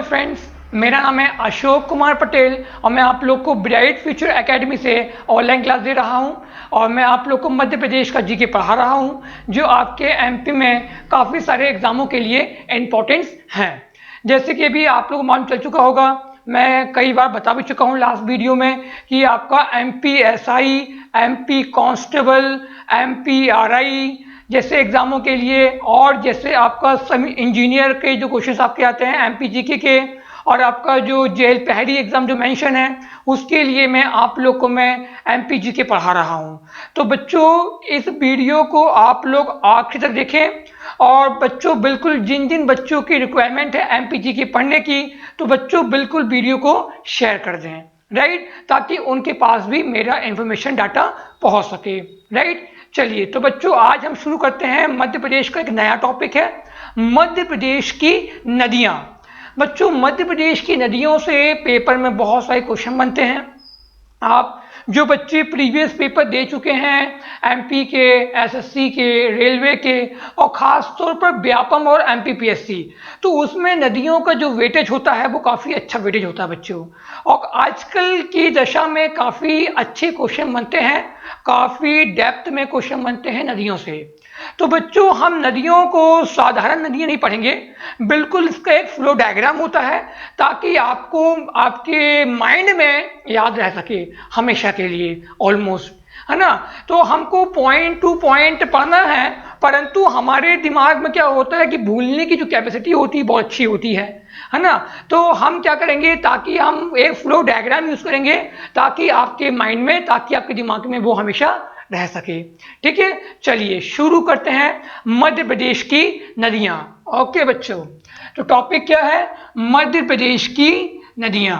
Friends, मेरा नाम है अशोक कुमार पटेल और मैं आप लोग को ब्राइट फ्यूचर एकेडमी से ऑनलाइन क्लास दे रहा हूं और मैं आप लोग को मध्य प्रदेश का जीके पढ़ा रहा हूं जो आपके एमपी में काफ़ी सारे एग्जामों के लिए इम्पोर्टेंस हैं। जैसे कि अभी आप लोग को मालूम चल चुका होगा, मैं कई बार बता भी चुका हूं लास्ट वीडियो में कि आपका MP SI, MP constable, MP RI जैसे एग्जामों के लिए और जैसे आपका सभी इंजीनियर के जो क्वेश्चंस आपके आते हैं एमपी जीके के और आपका जो जेल पहली एग्जाम जो मेंशन है उसके लिए मैं आप लोग को मैं एमपी जीके पढ़ा रहा हूं। तो बच्चों इस वीडियो को आप लोग आखिर तक देखें और बच्चों बिल्कुल जिन जिन बच्चों की रिक्वायरमेंट है एमपी जीके पढ़ने की तो बच्चों बिल्कुल वीडियो को शेयर कर दें, राइट, ताकि उनके पास भी मेरा इंफॉर्मेशन डाटा पहुंच सके, राइट। चलिए तो बच्चों आज हम शुरू करते हैं। मध्य प्रदेश का एक नया टॉपिक है मध्य प्रदेश की नदियां। बच्चों मध्य प्रदेश की नदियों से पेपर में बहुत सारे क्वेश्चन बनते हैं। आप जो बच्चे प्रीवियस पेपर दे चुके हैं एमपी के, एसएससी के, रेलवे के और ख़ास तौर पर व्यापम और एमपीपीएससी, तो उसमें नदियों का जो वेटेज होता है वो काफ़ी अच्छा वेटेज होता है बच्चों। और आजकल की दशा में काफ़ी अच्छे क्वेश्चन बनते हैं, काफ़ी डेप्थ में क्वेश्चन बनते हैं नदियों से। तो बच्चों हम नदियों को साधारण नदियाँ नहीं पढ़ेंगे, बिल्कुल इसका एक फ्लो डायग्राम होता है ताकि आपको आपके माइंड में याद रह सके हमेशा के लिए ऑलमोस्ट, है ना। तो हमको पॉइंट टू पॉइंट पढ़ना है, परंतु हमारे दिमाग में क्या होता है कि भूलने की जो कैपेसिटी होती है बहुत अच्छी होती है ना। तो हम क्या करेंगे ताकि हम एक फ्लो डायग्राम यूज करेंगे ताकि आपके माइंड में, ताकि आपके दिमाग में वो हमेशा रह सके। ठीक है, चलिए शुरू करते हैं मध्य प्रदेश की नदियां। ओके बच्चों, तो टॉपिक क्या है? मध्य प्रदेश की नदियां।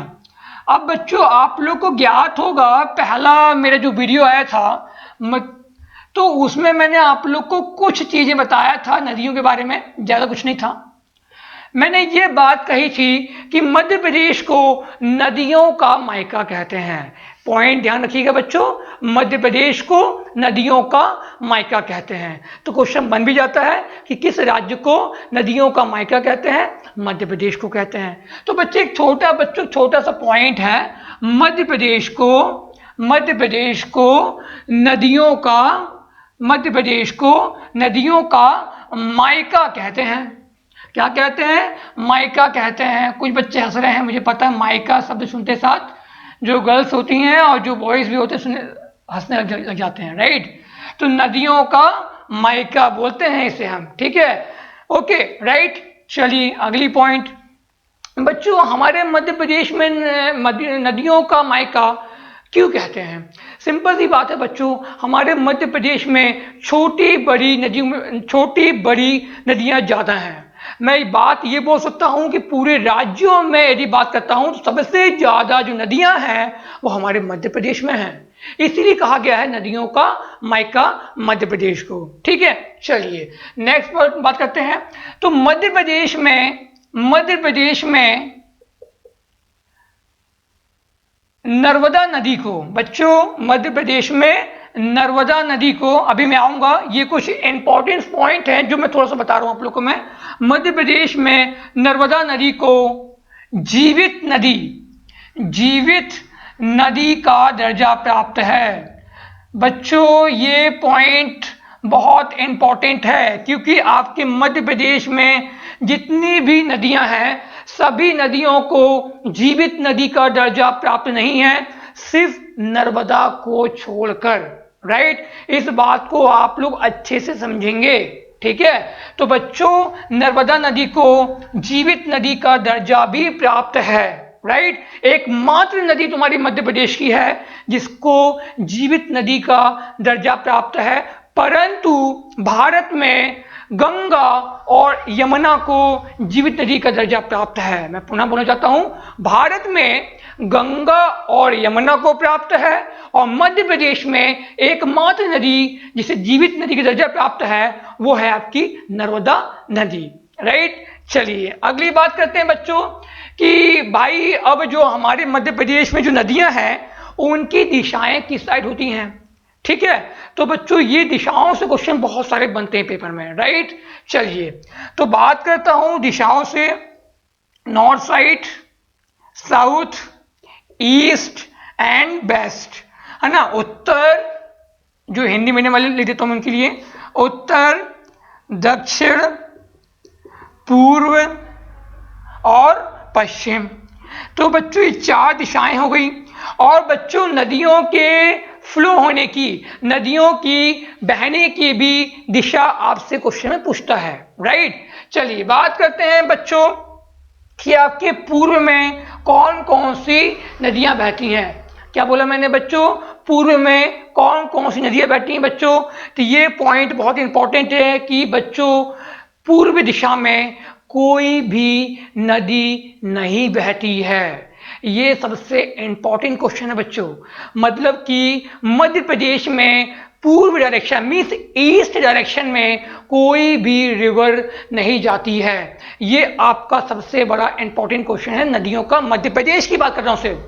अब बच्चों आप लोग को ज्ञात होगा पहला मेरा जो वीडियो आया था तो उसमें मैंने आप लोग को कुछ चीजें बताया था नदियों के बारे में, ज्यादा कुछ नहीं था। मैंने ये बात कही थी कि मध्य प्रदेश को नदियों का मायका कहते हैं। पॉइंट ध्यान रखिएगा बच्चों, मध्य प्रदेश को नदियों का मायका कहते हैं। तो क्वेश्चन बन भी जाता है कि किस राज्य को नदियों का मायका कहते हैं? मध्य प्रदेश को कहते हैं। तो बच्चे एक छोटा सा पॉइंट है, मध्य प्रदेश को नदियों का मायका कहते हैं। क्या कहते हैं? मायका कहते हैं। कुछ बच्चे हंस रहे हैं, मुझे पता है, मायका शब्द सुनते साथ जो गर्ल्स होती हैं और जो बॉयज भी होते हैं हंसने लग जाते हैं, राइट। तो नदियों का मायका बोलते हैं इसे हम, ठीक है, ओके, राइट। चलिए अगली पॉइंट। बच्चों हमारे मध्य प्रदेश में नदियों का मायका क्यों कहते हैं? सिंपल सी बात है बच्चों, हमारे मध्य प्रदेश में छोटी बड़ी नदियां ज्यादा हैं। मैं बात ये बोल सकता हूं कि पूरे राज्यों में यदि बात करता हूं तो सबसे ज्यादा जो नदियां हैं वो हमारे मध्य प्रदेश में हैं। इसीलिए कहा गया है नदियों का मायका मध्य प्रदेश को, ठीक है। चलिए नेक्स्ट बात करते हैं। तो मध्य प्रदेश में नर्मदा नदी को, बच्चों मध्य प्रदेश में नर्मदा नदी को, अभी मैं आऊंगा, ये कुछ इंपॉर्टेंट पॉइंट हैं जो मैं थोड़ा सा बता रहा हूं आप लोग को। मैं मध्य प्रदेश में नर्मदा नदी को जीवित नदी का दर्जा प्राप्त है। बच्चों ये पॉइंट बहुत इंपॉर्टेंट है क्योंकि आपके मध्य प्रदेश में जितनी भी नदियां हैं सभी नदियों को जीवित नदी का दर्जा प्राप्त नहीं है, सिर्फ नर्मदा को छोड़कर, राइट। इस बात को आप लोग अच्छे से समझेंगे, ठीक है। तो बच्चों नर्मदा नदी को जीवित नदी का दर्जा भी प्राप्त है, राइट। एकमात्र नदी तुम्हारी मध्य प्रदेश की है जिसको जीवित नदी का दर्जा प्राप्त है। परंतु भारत में गंगा और यमुना को जीवित नदी का दर्जा प्राप्त है। मैं पुनः बोलना चाहता हूं, भारत में गंगा और यमुना को प्राप्त है और मध्य प्रदेश में एकमात्र नदी जिसे जीवित नदी का दर्जा प्राप्त है वो है आपकी नर्मदा नदी, राइट। चलिए अगली बात करते हैं बच्चों कि भाई अब जो हमारे मध्य प्रदेश में जो नदियां हैं उनकी दिशाएं किस साइड होती हैं, ठीक है। तो बच्चों ये दिशाओं से क्वेश्चन बहुत सारे बनते हैं पेपर में, राइट। चलिए तो बात करता हूं दिशाओं से। North side, south, east and west, है ना। उत्तर, जो हिंदी मीडियम वाले लिख देता हूं उनके लिए, उत्तर, दक्षिण, पूर्व और पश्चिम। तो बच्चों ये 4 दिशाएं हो गई। और बच्चों नदियों के फ्लो होने की, नदियों की बहने की भी दिशा आपसे क्वेश्चन में पूछता है, राइट। चलिए बात करते हैं बच्चों कि आपके पूर्व में कौन कौन सी नदियां बहती हैं। क्या बोला मैंने बच्चों, पूर्व में कौन कौन सी नदियां बहती हैं बच्चों। तो ये पॉइंट बहुत इंपॉर्टेंट है कि बच्चों पूर्व दिशा में कोई भी नदी नहीं बहती है। ये सबसे इंपॉर्टेंट क्वेश्चन है बच्चों। मतलब कि मध्य प्रदेश में पूर्व डायरेक्शन मीन्स ईस्ट डायरेक्शन में कोई भी रिवर नहीं जाती है। ये आपका सबसे बड़ा इंपॉर्टेंट क्वेश्चन है नदियों का। मध्य प्रदेश की बात कर रहा हूं सिर्फ,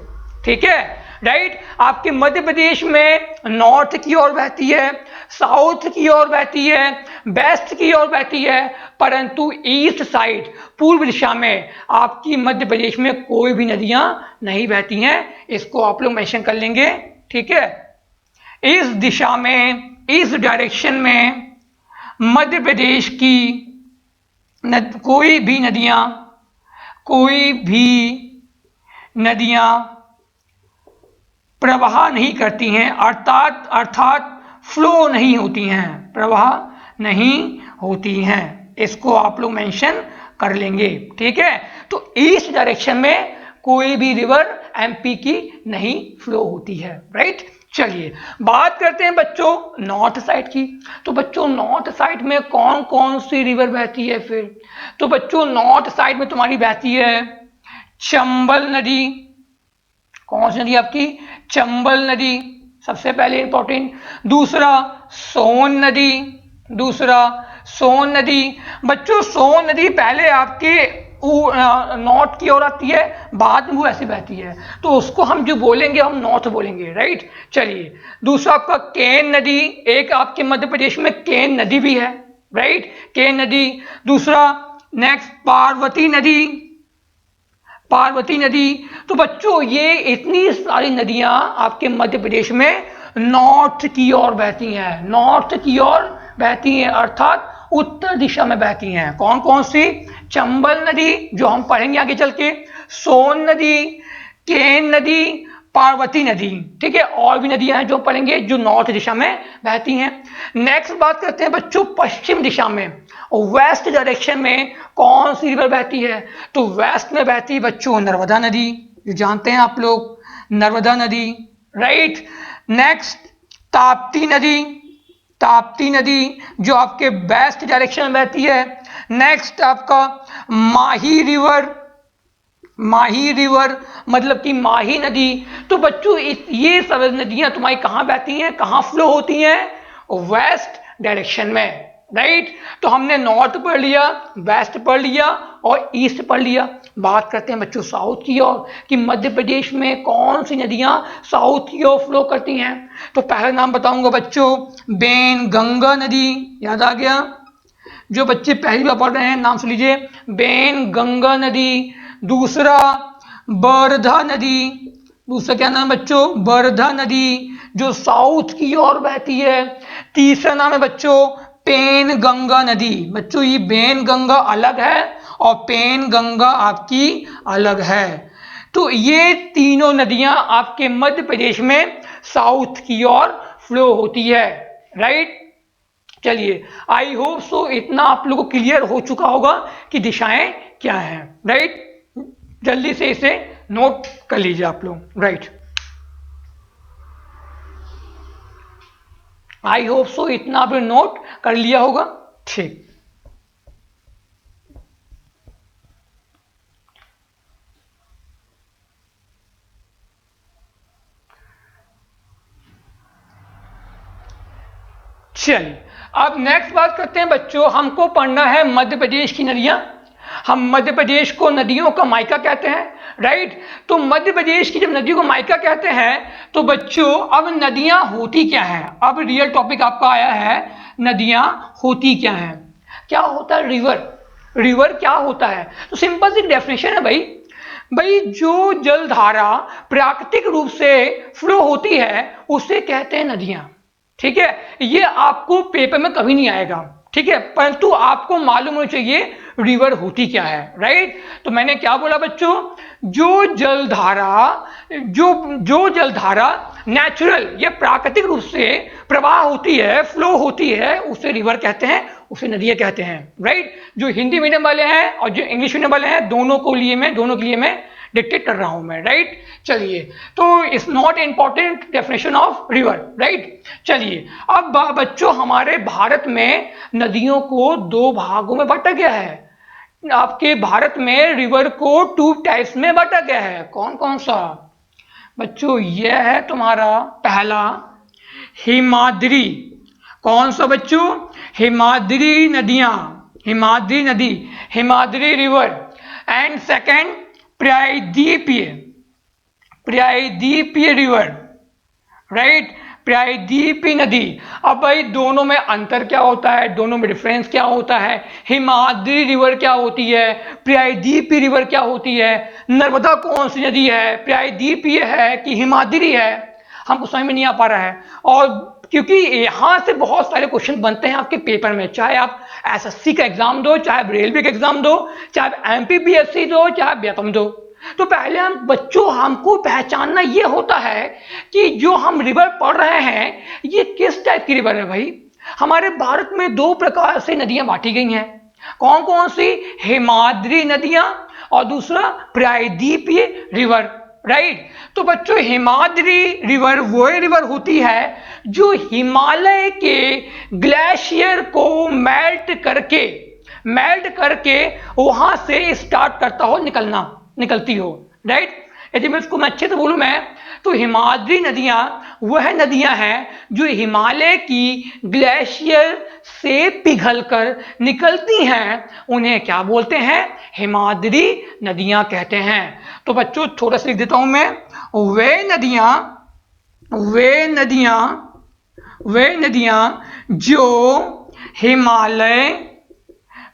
ठीक है, राइट। आपके मध्य प्रदेश में नॉर्थ की ओर बहती है, साउथ की ओर बहती है, वेस्ट की ओर बहती है, परंतु ईस्ट साइड पूर्व दिशा में आपकी मध्य प्रदेश में कोई भी नदियां नहीं बहती हैं। इसको आप लोग मेंशन कर लेंगे, ठीक है। इस दिशा में, इस डायरेक्शन में मध्य प्रदेश की कोई भी नदियां प्रवाह नहीं करती हैं, अर्थात फ्लो नहीं होती हैं, प्रवाह नहीं होती हैं। इसको आप लोग मेंशन कर लेंगे, ठीक है। तो ईस्ट डायरेक्शन में कोई भी रिवर एमपी की नहीं फ्लो होती है, राइट। चलिए बात करते हैं बच्चों नॉर्थ साइड की। तो बच्चों नॉर्थ साइड में कौन कौन सी रिवर बहती है फिर। तो बच्चों नॉर्थ साइड में तुम्हारी बहती है चंबल नदी। कौन सी नदी आपकी, चंबल नदी, सबसे पहले इंपॉर्टेंट। दूसरा सोन नदी, सोन नदी। बच्चों सोन नदी पहले आपके नॉर्थ की ओर आती है, बाद में वो ऐसे बहती है, तो उसको हम जो बोलेंगे हम नॉर्थ बोलेंगे, राइट। चलिए दूसरा आपका केन नदी, एक आपके मध्य प्रदेश में केन नदी भी है, राइट, केन नदी। दूसरा नेक्स्ट पार्वती नदी। तो बच्चों ये इतनी सारी नदियां आपके मध्य प्रदेश में नॉर्थ की ओर बहती हैं, अर्थात उत्तर दिशा में बहती हैं। कौन कौन सी, चंबल नदी जो हम पढ़ेंगे आगे चल के, सोन नदी, केन नदी, पार्वती नदी, ठीक है। और भी नदियां हैं जो पढ़ेंगे जो नॉर्थ दिशा में बहती हैं। नेक्स्ट बात करते हैं बच्चों पश्चिम दिशा में, वेस्ट डायरेक्शन में कौन सी रिवर बहती है। तो वेस्ट में बहती है बच्चों नर्मदा नदी, जो जानते हैं आप लोग, नर्मदा नदी, राइट। नेक्स्ट ताप्ती नदी जो आपके वेस्ट डायरेक्शन में बहती है। नेक्स्ट आपका माही रिवर मतलब कि माही नदी। तो बच्चों ये सब नदियां तुम्हारी कहां बहती हैं, कहां फ्लो होती हैं, वेस्ट डायरेक्शन में, राइट। तो हमने नॉर्थ पढ़ लिया, वेस्ट पढ़ लिया और ईस्ट पढ़ लिया। बात करते हैं बच्चों साउथ की ओर कि मध्य प्रदेश में कौन सी नदियां साउथ की ओर फ्लो करती हैं। तो पहला नाम बताऊंगा बच्चों बेन गंगा नदी, याद आ गया। जो बच्चे पहली बार पढ़ रहे हैं नाम सुन लीजिए, बेन गंगा नदी। दूसरा वर्धा नदी, दूसरा क्या नाम है बच्चों, वर्धा नदी जो साउथ की ओर बहती है। तीसरा नाम है बच्चों पेन गंगा नदी। बच्चों ये बेन गंगा अलग है और पेन गंगा आपकी अलग है। तो ये तीनों नदियां आपके मध्य प्रदेश में साउथ की ओर फ्लो होती है, राइट। चलिए आई होप सो इतना आप लोगों को क्लियर हो चुका होगा कि दिशाएं क्या हैं, राइट। जल्दी से इसे नोट कर लीजिए आप लोग, राइट। आई होप सो इतना आपने नोट कर लिया होगा, ठीक। चलिए अब नेक्स्ट बात करते हैं बच्चों, हमको पढ़ना है मध्य प्रदेश की नदियां। हम मध्य प्रदेश को नदियों का मायका कहते हैं, राइट। तो मध्य प्रदेश की जब नदियों को मायका कहते हैं तो बच्चों अब नदियां होती क्या हैं। अब रियल टॉपिक आपका आया है, नदियां होती क्या हैं। क्या होता है रिवर, रिवर क्या होता है? तो सिंपल सी डेफिनेशन है भाई जो जलधारा प्राकृतिक रूप से फ्लो होती है उसे कहते हैं नदियां। ठीक है, ये आपको पेपर में कभी नहीं आएगा, ठीक है, परंतु आपको मालूम होना चाहिए रिवर होती क्या है, राइट। तो मैंने क्या बोला बच्चों, जो जलधारा नेचुरल या प्राकृतिक रूप से प्रवाह होती है, फ्लो होती है, उसे रिवर कहते हैं, उसे नदियां कहते हैं, राइट। जो हिंदी मीडियम वाले हैं और जो इंग्लिश मीडियम वाले हैं दोनों के लिए मैं डिक्टेट कर रहा हूं मैं, राइट। चलिए, तो it's not important definition of river, right. चलिए, अब बच्चों हमारे भारत में नदियों को दो भागों में बांटा गया है। आपके भारत में रिवर को 2 टाइप्स में बांटा गया है। कौन कौन सा बच्चों? यह है तुम्हारा पहला हिमाद्री। कौन सा बच्चों? हिमाद्री नदियां, हिमाद्री नदी, हिमाद्री रिवर। एंड सेकंड प्रायद्वीपीय रिवर, राइट, प्रायद्वीपीय नदी। अब भाई दोनों में अंतर क्या होता है, दोनों में डिफरेंस क्या होता है? हिमाद्री रिवर क्या होती है, प्रायद्वीपीय रिवर क्या होती है? नर्मदा कौन सी नदी है, प्रायद्वीपीय है कि हिमाद्री है? हमको समझ में नहीं आ पा रहा है। और क्योंकि यहां से बहुत सारे क्वेश्चन बनते हैं आपके पेपर में, चाहे आप एसएससी का एग्जाम दो, चाहे आप रेलवे का एग्जाम दो, चाहे आप एमपीपीएससी दो, चाहे आप बीकॉम दो। तो पहले हमको पहचानना ये होता है कि जो हम रिवर पढ़ रहे हैं ये किस टाइप की रिवर है। भाई हमारे भारत में 2 प्रकार से नदियां बांटी गई हैं। कौन कौन सी? हिमाद्री नदियां और दूसरा प्रायद्वीपीय रिवर, राइट। तो बच्चों हिमाद्री रिवर वो रिवर होती है जो हिमालय के ग्लेशियर को मेल्ट करके वहां से स्टार्ट करता हो निकलती हो, राइट। यदि मैं इसको अच्छे से बोलूं तो हिमाद्री नदियां वह नदियां हैं जो हिमालय की ग्लेशियर से पिघलकर निकलती हैं, उन्हें क्या बोलते हैं? हिमाद्री नदियां कहते हैं। तो बच्चों थोड़ा सा लिख देता हूं मैं, वे नदियां जो हिमालय,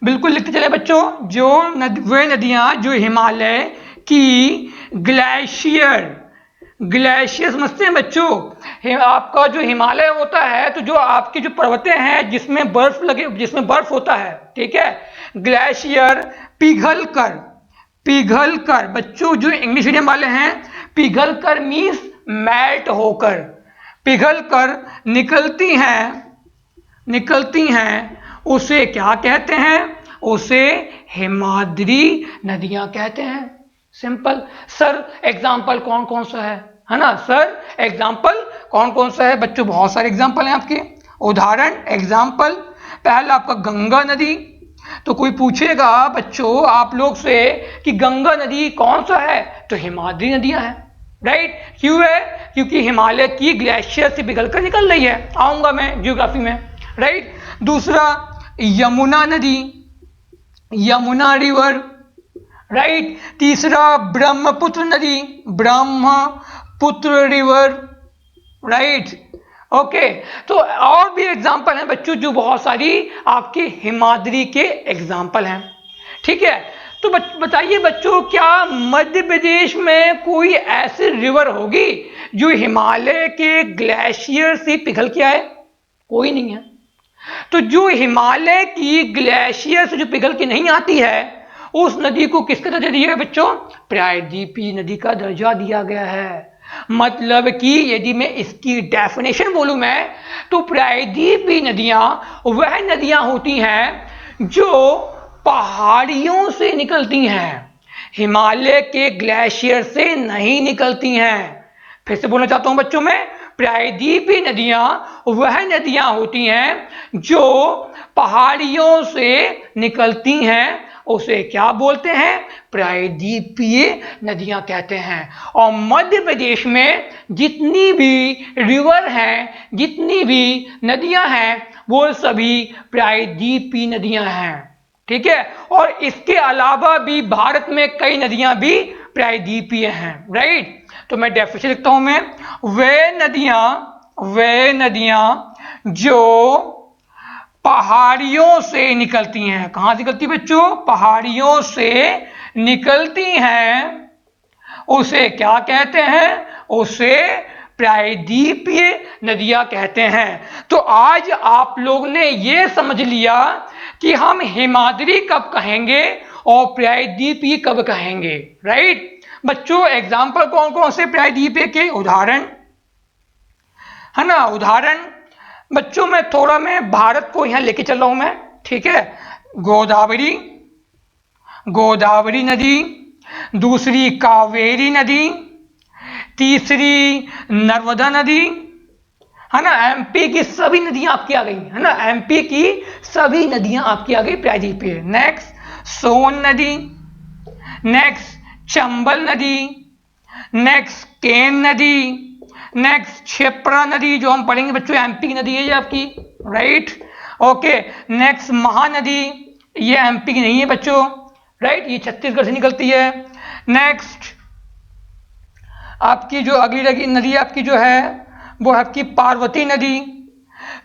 बिल्कुल लिखते चले बच्चों, वे नदियां जो हिमालय की ग्लेशियर समझते हैं बच्चों? आपका जो हिमालय होता है तो जो आपकी जो पर्वतें हैं जिसमें बर्फ होता है, ठीक है, ग्लेशियर पिघल कर बच्चों, जो इंग्लिश मीडियम वाले हैं, पिघल कर मीन्स मेल्ट होकर, पिघल कर निकलती हैं, उसे क्या कहते हैं? उसे हिमाद्री नदियां कहते हैं। सिंपल। सर एग्जाम्पल कौन कौन सा है ना सर? एग्जाम्पल कौन कौन सा है बच्चों? बहुत सारे एग्जाम्पल हैं आपके। उदाहरण, एग्जाम्पल, पहला आपका गंगा नदी। तो कोई पूछेगा बच्चों आप लोग से कि गंगा नदी कौन सा है, तो हिमाद्री नदियां हैं, राइट। क्यों है? क्योंकि हिमालय की ग्लेशियर से पिघलकर निकल रही है। आऊंगा मैं ज्योग्राफी में, राइट। दूसरा यमुना नदी, यमुना रिवर, राइट। तीसरा ब्रह्मपुत्र नदी, ब्रह्मपुत्र रिवर, राइट। ओके, तो और भी एग्जाम्पल हैं बच्चों, जो बहुत सारी आपके हिमाद्री के एग्जाम्पल हैं, ठीक है। तो बताइए बच्चों, क्या मध्य प्रदेश में कोई ऐसी रिवर होगी जो हिमालय के ग्लेशियर से पिघल के आए? कोई नहीं है। तो जो हिमालय की ग्लेशियर से जो पिघल के नहीं आती है उस नदी को किसका दर्जा दिया है बच्चों? प्रायद्वीपीय नदी का दर्जा दिया गया है। मतलब कि यदि मैं इसकी डेफिनेशन बोलूं तो प्रायद्वीपीय नदियां वह नदियां होती हैं जो पहाड़ियों से निकलती हैं, हिमालय के ग्लेशियर से नहीं निकलती हैं। फिर से बोलना चाहता हूं बच्चों, मैं प्रायद्वीपीय नदियां वह नदियां होती हैं जो पहाड़ियों से निकलती हैं, उसे क्या बोलते हैं? प्रायद्वीपीय नदियां कहते हैं। और मध्य प्रदेश में जितनी भी रिवर हैं, जितनी भी नदियां हैं, वो सभी प्रायद्वीपीय नदियां हैं, ठीक है। और इसके अलावा भी भारत में कई नदियां भी प्रायद्वीपीय हैं, राइट। तो मैं डेफिनेशन लिखता हूं मैं, वे नदियां जो पहाड़ियों से निकलती हैं। कहां से निकलती बच्चों? पहाड़ियों से निकलती हैं। उसे क्या कहते हैं? उसे प्रायद्वीपीय नदियां कहते हैं। तो आज आप लोग ने ये समझ लिया कि हम हिमाद्री कब कहेंगे और प्रायद्वीपीय कब कहेंगे, राइट बच्चों। एग्जाम्पल कौन कौन से प्रायद्वीपीय के? उदाहरण है ना, उदाहरण बच्चों मैं थोड़ा मैं भारत को यहां लेके चल रहा हूं मैं, ठीक है। गोदावरी, गोदावरी नदी, दूसरी कावेरी नदी, तीसरी नर्मदा नदी, है ना। एमपी की सभी नदियां आपकी आ गई, है ना, एमपी की सभी नदियां आपकी आ गई प्रायद्वीपीय। नेक्स्ट सोन नदी, नेक्स्ट चंबल नदी, नेक्स्ट केन नदी, नेक्स्ट क्षिप्रा नदी जो हम पढ़ेंगे बच्चों, एमपी की नदी है ये आपकी, राइट ओके। नेक्स्ट महानदी, ये एमपी की नहीं है बच्चों, राइट, ये छत्तीसगढ़ से निकलती है। नेक्स्ट आपकी जो अगली नदी आपकी जो है वो है आपकी पार्वती नदी।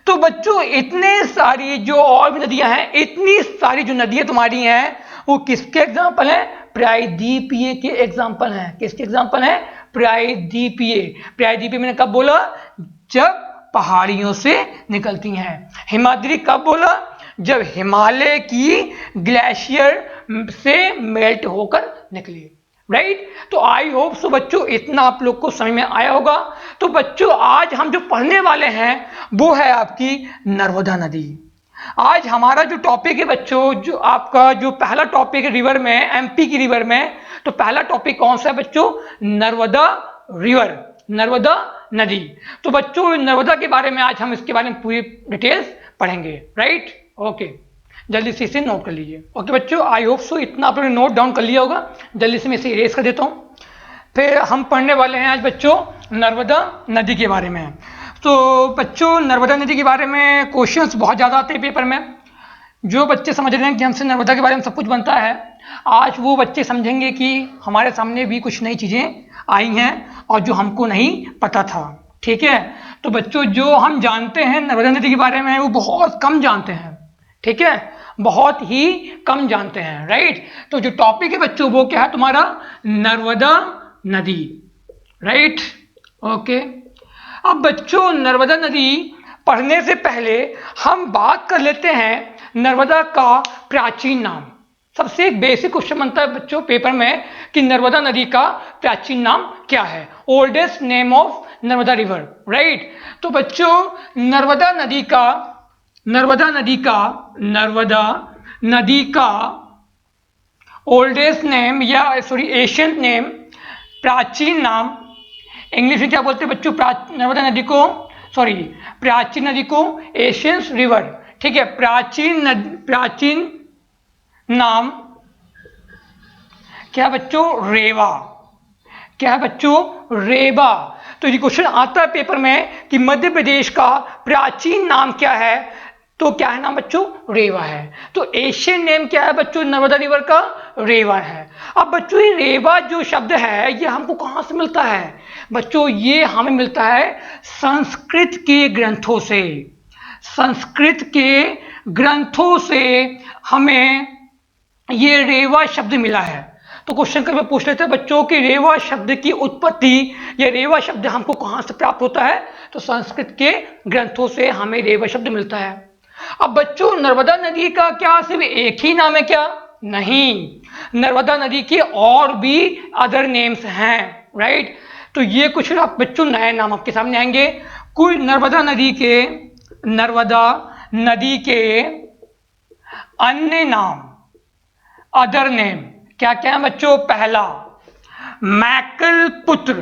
तो बच्चों इतने सारी जो और भी नदियां हैं, इतनी सारी जो नदियां तुम्हारी हैं वो किसके एग्जाम्पल हैं? प्रायद्वीपीय के एग्जाम्पल हैं। किसके एग्जाम्पल हैं? प्रायद्वीपीय। प्रायद्वीपीय मैंने कब बोला? जब पहाड़ियों से निकलती हैं। हिमाद्री कब बोला? जब हिमालय की ग्लेशियर से मेल्ट होकर निकली, राइट। तो आई होप सो बच्चों इतना आप लोग को समझ में आया होगा। तो बच्चों आज हम जो पढ़ने वाले हैं वो है आपकी नर्मदा नदी। आज हमारा जो टॉपिक है बच्चों, जो आपका जो पहला टॉपिक है रिवर में, एमपी की रिवर में, तो पहला टॉपिक कौन सा है बच्चों? नर्मदा रिवर, नर्मदा नदी। तो बच्चों नर्मदा के बारे में आज हम इसके बारे में पूरी डिटेल्स पढ़ेंगे, राइट ओके। जल्दी से इसे नोट कर लीजिए। ओके बच्चों, आई होप सो इतना आप लोगों ने नोट डाउन कर लिया होगा। जल्दी से मैं इसे इरेज कर देता हूँ। फिर हम पढ़ने वाले हैं आज बच्चों नर्मदा नदी के बारे में। तो बच्चों नर्मदा नदी के बारे में क्वेश्चंस बहुत ज़्यादा आते हैं पेपर में। जो बच्चे समझ रहे हैं कि हमसे नर्मदा के बारे में सब कुछ बनता है, आज वो बच्चे समझेंगे कि हमारे सामने भी कुछ नई चीज़ें आई हैं और जो हमको नहीं पता था, ठीक है। तो बच्चों जो हम जानते हैं नर्मदा नदी के बारे में वो बहुत कम जानते हैं, ठीक है, बहुत ही कम जानते हैं, राइट। तो जो टॉपिक है बच्चों वो क्या है तुम्हारा? नर्मदा नदी, राइट ओके। अब बच्चों नर्मदा नदी पढ़ने से पहले हम बात कर लेते हैं नर्मदा का प्राचीन नाम। सबसे एक बेसिक क्वेश्चन बनता है बच्चों पेपर में कि नर्मदा नदी का प्राचीन नाम क्या है? Oldest name of Narmada river, right. तो बच्चों नर्मदा नदी का ओल्डेस्ट नेम या सॉरी एशियंट नेम, प्राचीन नाम, इंग्लिश में क्या बोलते हैं बच्चों? नर्मदा नदी को सॉरी प्राचीन नदी को एशियंट रिवर, ठीक है। प्राचीन नाम क्या बच्चों? रेवा। क्या है बच्चों? रेवा। तो ये क्वेश्चन आता है पेपर में कि मध्य प्रदेश का प्राचीन नाम क्या है? तो क्या है नाम बच्चों? रेवा है। तो एशियन नेम क्या है बच्चों नर्मदा रिवर का? रेवा है। अब बच्चों ये रेवा जो शब्द है ये हमको कहां से मिलता है बच्चों? ये हमें मिलता है संस्कृत के ग्रंथों से। संस्कृत के ग्रंथों से हमें ये रेवा शब्द मिला है। तो क्वेश्चन कभी पूछ लेते हैं बच्चों कि रेवा शब्द की उत्पत्ति या रेवा शब्द हमको कहां से प्राप्त होता है? तो संस्कृत के ग्रंथों से हमें रेवा शब्द मिलता है। अब बच्चों नर्मदा नदी का क्या सिर्फ एक ही नाम है क्या? नहीं, नर्मदा नदी के और भी अदर नेम्स हैं, राइट। तो ये कुछ आप बच्चों नए नाम आपके सामने आएंगे। कोई नर्मदा नदी के अन्य नाम, अदर नेम क्या क्या है बच्चों? पहला मैकल पुत्र।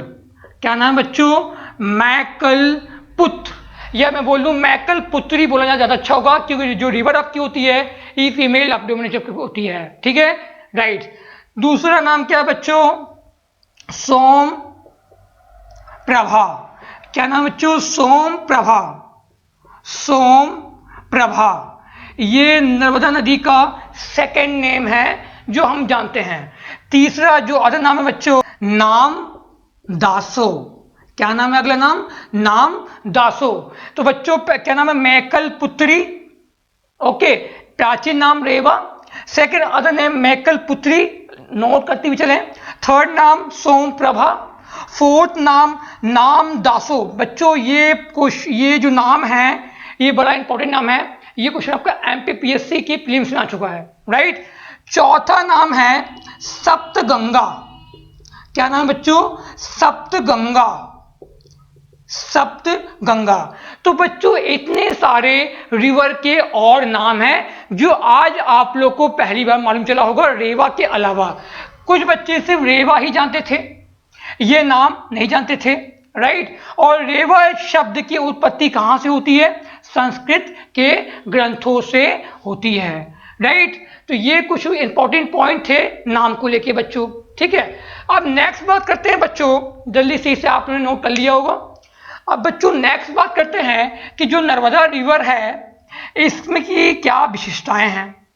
क्या नाम बच्चों? मैकल पुत्र, या मैं बोल दूं मैकल पुत्री बोलना ज्यादा अच्छा होगा क्योंकि जो रिवर आपकी होती है ये फीमेल डोमिनेटिव होती है, ठीक है, राइट। दूसरा नाम क्या है बच्चों? सोम प्रभा। क्या नाम बच्चों? सोम प्रभा। सोम प्रभा ये नर्मदा नदी का सेकेंड नेम है जो हम जानते हैं। तीसरा जो अदर नाम है बच्चों, नाम दासो। क्या नाम है अगला नाम? नाम दासो। तो बच्चों क्या नाम है? मैकल पुत्री, ओके, प्राचीन नाम रेवा। सेकंड अदर नेम मैकल पुत्री, नोट करते हुए चलें। थर्ड नाम सोम प्रभा। फोर्थ नाम नाम दासो। बच्चों ये जो नाम है ये बड़ा इंपॉर्टेंट नाम है, ये क्वेश्चन आपका एमपीपीएससी की प्रीलिम्स में आ चुका है, राइट। चौथा नाम है सप्तगंगा। क्या नाम है बच्चों? सप्तगंगा। सप्तगंगा। तो बच्चों इतने सारे रिवर के और नाम हैं जो आज आप लोग को पहली बार मालूम चला होगा रेवा के अलावा। कुछ बच्चे सिर्फ रेवा ही जानते थे, ये नाम नहीं जानते थे, राइट। और रेवा शब्द की उत्पत्ति कहां से होती है? संस्कृत के ग्रंथों से होती है, राइट। तो ये कुछ इंपॉर्टेंट पॉइंट थे नाम को लेके बच्चों, ठीक है। अब नेक्स्ट बात करते हैं बच्चों, जल्दी से इसे आपने नोट कर लिया होगा। अब बच्चों नेक्स्ट बात करते हैं कि जो नर्मदा रिवर है इसमें की क्या विशेषताएं हैं।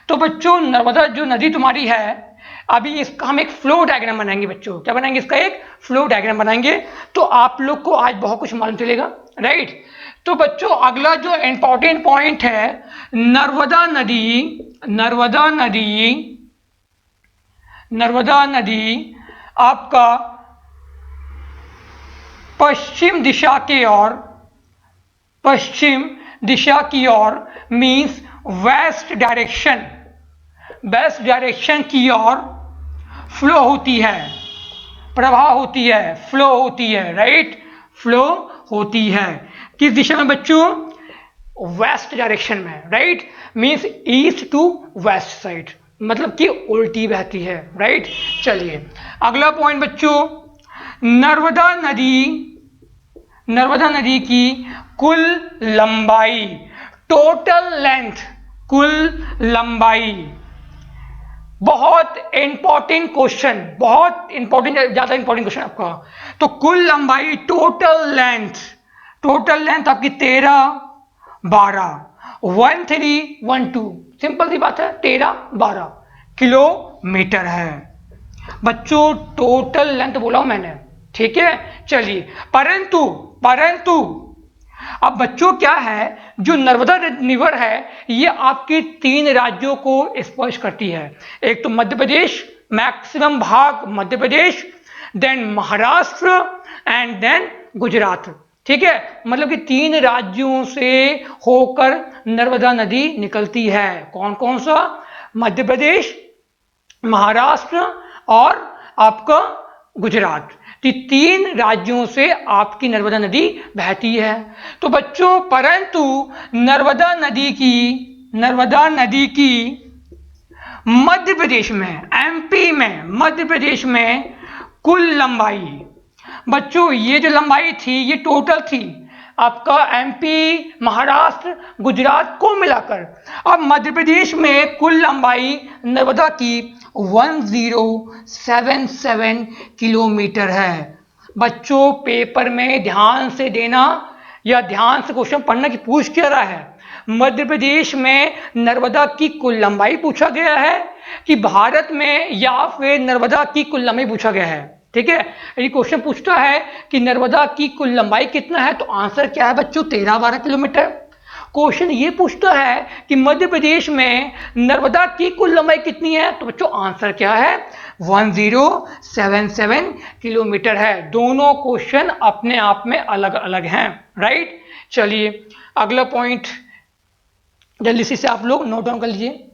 तो बच्चों नर्मदा जो नदी तुम्हारी है, अभी इसका हम एक फ्लो डायग्राम बनाएंगे बच्चों। क्या बनाएंगे? इसका एक फ्लो डायग्राम बनाएंगे, तो आप लोग को आज बहुत कुछ मालूम चलेगा, राइट। तो बच्चों अगला जो इंपॉर्टेंट पॉइंट है, नर्मदा नदी आपका पश्चिम दिशा की ओर मीन्स वेस्ट डायरेक्शन की ओर फ्लो होती है, प्रवाह होती है, फ्लो होती है, राइट। फ्लो होती है किस दिशा में बच्चों? वेस्ट डायरेक्शन में, right. Means east to west side, मतलब कि उल्टी बहती है, राइट। चलिए अगला पॉइंट बच्चों, नर्मदा नदी की कुल लंबाई, टोटल लेंथ, कुल लंबाई। बहुत इंपॉर्टेंट क्वेश्चन, ज्यादा इंपॉर्टेंट क्वेश्चन आपका। तो कुल लंबाई, टोटल लेंथ आपकी 13-12 1312, सिंपल सी बात है, 13-12 किलोमीटर है बच्चों। टोटल लेंथ बोला हूं मैंने, ठीक है। चलिए परंतु अब बच्चों क्या है, जो नर्मदा रिवर है ये आपके 3 राज्यों को स्पर्श करती है। एक तो मध्य प्रदेश, मैक्सिमम भाग Madhya Pradesh, then Maharashtra and then Gujarat, ठीक है। मतलब कि 3 राज्यों से होकर नर्मदा नदी निकलती है। कौन कौन सा? मध्य प्रदेश, महाराष्ट्र और आपका गुजरात। 3 राज्यों से आपकी नर्मदा नदी बहती है। तो बच्चों परंतु नर्मदा नदी की मध्य प्रदेश में, एमपी में, मध्य प्रदेश में कुल लंबाई, बच्चों ये जो लंबाई थी ये टोटल थी आपका एमपी, महाराष्ट्र, गुजरात को मिलाकर। अब मध्य प्रदेश में कुल लंबाई नर्मदा की 1077 किलोमीटर है। बच्चों पेपर में ध्यान से देना या ध्यान से क्वेश्चन पढ़ना कि पूछ क्या रहा है। मध्य प्रदेश में नर्मदा की कुल लंबाई पूछा गया है कि भारत में, या फिर नर्मदा की कुल लंबाई पूछा गया है, ठीक है। ये क्वेश्चन पूछता है कि नर्मदा की कुल लंबाई कितना है, तो आंसर क्या है बच्चों? 13-12 किलोमीटर। क्वेश्चन ये पूछता है कि मध्य प्रदेश में नर्मदा की कुल लंबाई कितनी है, तो बच्चों आंसर क्या है? 1077 किलोमीटर है। दोनों क्वेश्चन अपने आप में अलग अलग हैं, राइट। चलिए अगला पॉइंट जल्दी से आप लोग नोट डाउन कर लीजिए।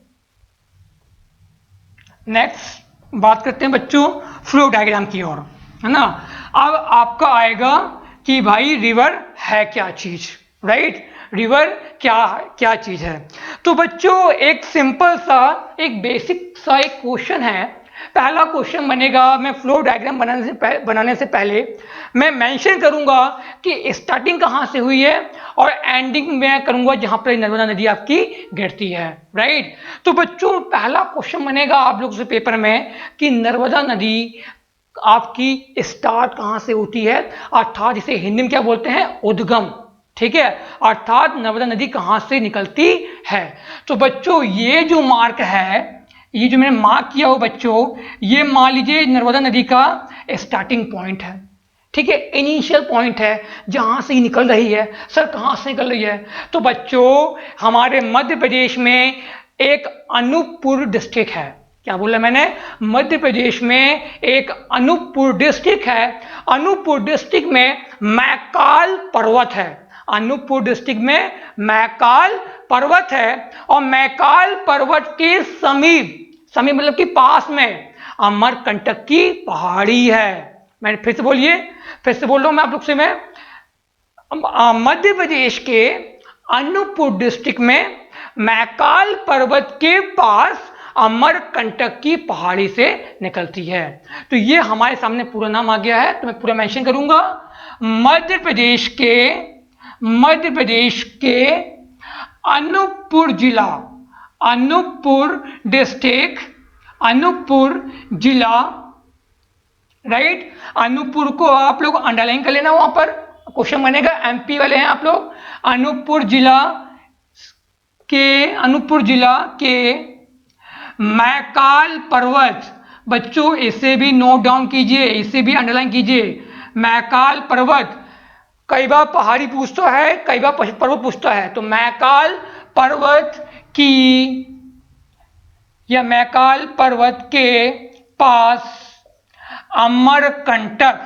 नेक्स्ट बात करते हैं बच्चों फ्लो डायग्राम की ओर, है ना। अब आपका आएगा कि भाई रिवर है क्या चीज, राइट। रिवर क्या चीज है। तो बच्चों एक सिंपल सा, एक बेसिक सा एक क्वेश्चन है। पहला क्वेश्चन बनेगा, मैं फ्लो डायग्राम बनाने से पहले मैं मेंशन करूंगा कि स्टार्टिंग कहां से हुई है और एंडिंग में करूंगा जहां पर नर्मदा नदी आपकी गिरती है, राइट। तो बच्चों पहला क्वेश्चन बनेगा आप लोग से पेपर में कि नर्मदा नदी आपकी स्टार्ट कहां से होती है, अर्थात जिसे हिंदी में क्या बोलते हैं? उद्गम, ठीक है। अर्थात नर्मदा नदी कहां से निकलती है। तो बच्चों ये जो मार्क है, ये जो मैंने मार्क किया हो बच्चों, ये मान लीजिए नर्मदा नदी का स्टार्टिंग पॉइंट है। ठीक है, इनिशियल पॉइंट है जहां से निकल रही है। सर कहां से निकल रही है? तो बच्चों हमारे मध्य प्रदेश में एक अनूपपुर डिस्ट्रिक्ट है। क्या बोला मैंने? मध्य प्रदेश में एक अनूपपुर डिस्ट्रिक्ट है। अनूपपुर डिस्ट्रिक्ट में मैकाल पर्वत है। अनूपपुर डिस्ट्रिक्ट में मैकाल पर्वत है और मैकाल पर्वत के समीप, समीप मतलब कि पास में अमरकंटक की पहाड़ी है। मैंने फिर से बोलिए, फिर से बोल रहा हूं मैं आप लोग से। मैं मध्य प्रदेश के अनूपपुर डिस्ट्रिक्ट में मैकाल पर्वत के पास अमरकंटक की पहाड़ी से निकलती है। तो ये हमारे सामने पूरा नाम आ गया है, तो मैं पूरा मेंशन करूंगा। मध्य प्रदेश के अनूपपुर जिला, अनूपपुर डिस्ट्रिक्ट, अनूपपुर जिला, राइट। अनूपपुर को आप लोग अंडरलाइन कर लेना, वहां पर क्वेश्चन बनेगा, एमपी वाले हैं आप लोग। अनूपपुर जिला के मैकाल पर्वत, बच्चों इसे भी नोट डाउन कीजिए, इसे भी अंडरलाइन कीजिए। मैकाल पर्वत, कई बार पहाड़ी पूछता है, कई बार पर्वत पूछता है, तो मैकाल पर्वत की या मैकाल पर्वत के पास अमरकंटक,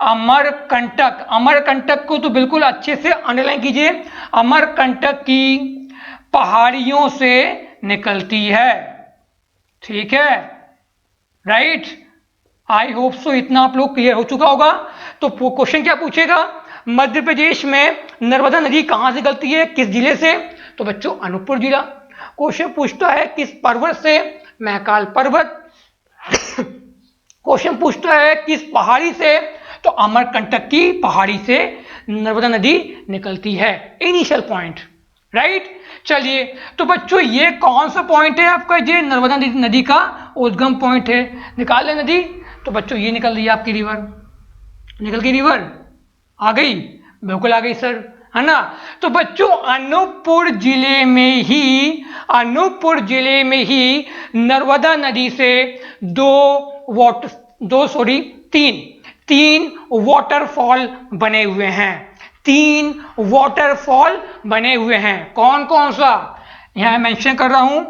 अमरकंटक, अमरकंटक को तो बिल्कुल अच्छे से अंडरलाइन कीजिए, अमरकंटक की पहाड़ियों से निकलती है। ठीक है, राइट। आई होप सो इतना आप लोग क्लियर हो चुका होगा। तो क्वेश्चन क्या पूछेगा? मध्य प्रदेश में नर्मदा नदी कहां से निकलती है, किस जिले से? तो बच्चों अनूपपुर जिला। क्वेश्चन पूछता है किस पर्वत से? मैकाल पर्वत। क्वेश्चन पूछता है किस पहाड़ी से? तो अमरकंटक की पहाड़ी से नर्मदा नदी निकलती है। Initial point, right. चलिए, तो बच्चों ये कौन सा पॉइंट है आपका? ये नर्मदा नदी का उद्गम पॉइंट है। निकाल ले नदी, तो बच्चों ये निकल रही है आपकी रिवर, निकल गई रिवर, आ गई, बिल्कुल आ गई सर, है ना। तो बच्चों अनूपपुर जिले में ही, अनूपपुर जिले में ही नर्मदा नदी से तीन वाटरफॉल बने हुए हैं। तीन वाटरफॉल बने हुए हैं। कौन कौन सा? यहां मेंशन कर रहा हूं।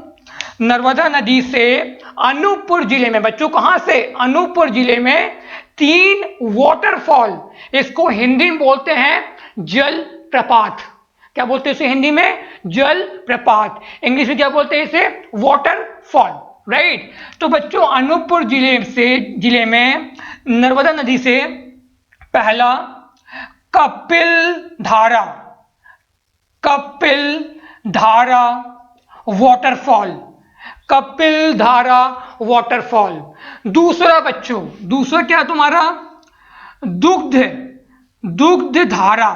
नर्मदा नदी से अनूपपुर जिले में, बच्चों कहां से? अनूपपुर जिले में 3 वाटरफॉल, इसको हिंदी में बोलते हैं जल प्रपात। क्या बोलते हैं इसे हिंदी में? जल प्रपात। इंग्लिश में क्या बोलते हैं इसे? Waterfall, right. तो बच्चों अनूपपुर जिले में नर्मदा नदी से पहला कपिल धारा वाटरफॉल, कपिल धारा वाटरफॉल। दूसरा बच्चों, दूसरा क्या तुम्हारा? दुग्ध धारा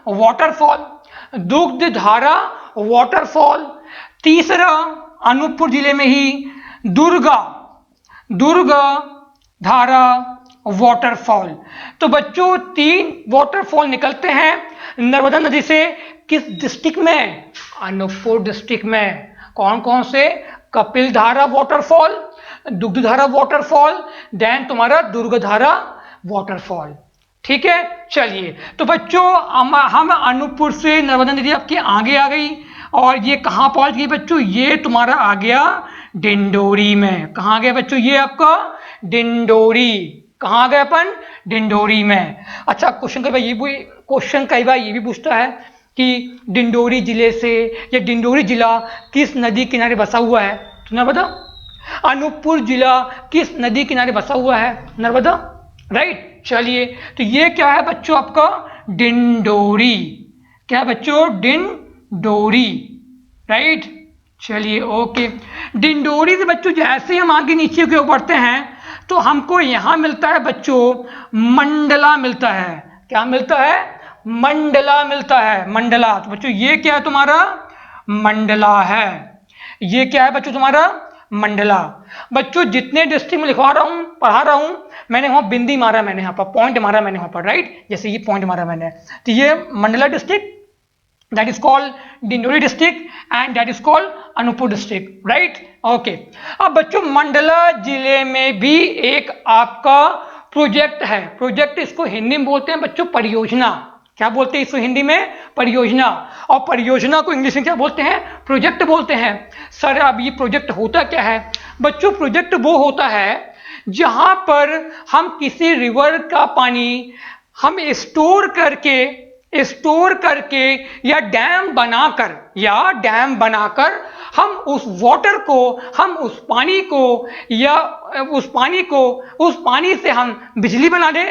वाटरफॉल, दुग्ध धारा वाटरफॉल। तीसरा अनूपपुर जिले में ही दुर्गा धारा वाटरफॉल। तो बच्चों 3 वाटरफॉल निकलते हैं नर्मदा नदी से, किस डिस्ट्रिक्ट में? अनूपपुर डिस्ट्रिक्ट में। कौन कौन से? कपिल धारा वाटरफॉल, दुग्ध धारा वाटरफॉल, देन तुम्हारा दुर्गा धारा वाटरफॉल। ठीक है, चलिए। तो बच्चों हम अनूपपुर से नर्मदा नदी आपकी आगे आ गई, और ये कहां पहुंच गई बच्चों? ये तुम्हारा आ गया डिंडोरी में। कहां गया बच्चों? ये आपका डिंडोरी। कहां गए अपन? डिंडोरी में। अच्छा, क्वेश्चन कई बार ये भी पूछता है कि डिंडोरी जिले से या डिंडोरी जिला किस नदी किनारे बसा हुआ है? तो नर्मदा। अनूपपुर जिला किस नदी किनारे बसा हुआ है? नर्मदा, राइट। चलिए, तो ये क्या है बच्चों? आपका डिंडोरी। क्या है बच्चों? डिंडोरी, राइट। चलिए, ओके। डिंडोरी से बच्चों जैसे हम आगे नीचे की ओर बढ़ते हैं तो हमको यहां मिलता है बच्चों मंडला मिलता है। क्या मिलता है? मंडला मिलता है, मंडला। तो बच्चों ये क्या है तुम्हारा? मंडला है। ये क्या है बच्चों तुम्हारा? मंडला। बच्चों जितने डिस्ट्रिक्ट में लिखवा रहा हूं, पढ़ा रहा हूं, मैंने वहां बिंदी मारा, मैंने यहां पर पॉइंट मारा, मैंने वहां पर, राइट। जैसे ये पॉइंट मारा मैंने, तो ये Mandla district, that is called Dindori district and that is called Anuppur district, right. Okay, अब बच्चों मंडला जिले में भी एक आपका प्रोजेक्ट है। प्रोजेक्ट इसको हिंदी में बोलते हैं बच्चों परियोजना। क्या बोलते हैं इसको हिंदी में? परियोजना। और परियोजना को इंग्लिश में क्या बोलते हैं? प्रोजेक्ट बोलते हैं। सर अब ये प्रोजेक्ट होता क्या है? बच्चों प्रोजेक्ट वो होता है जहां पर हम किसी रिवर का पानी हम स्टोर करके या डैम बनाकर हम उस वाटर को, हम उस पानी से हम बिजली बना ले,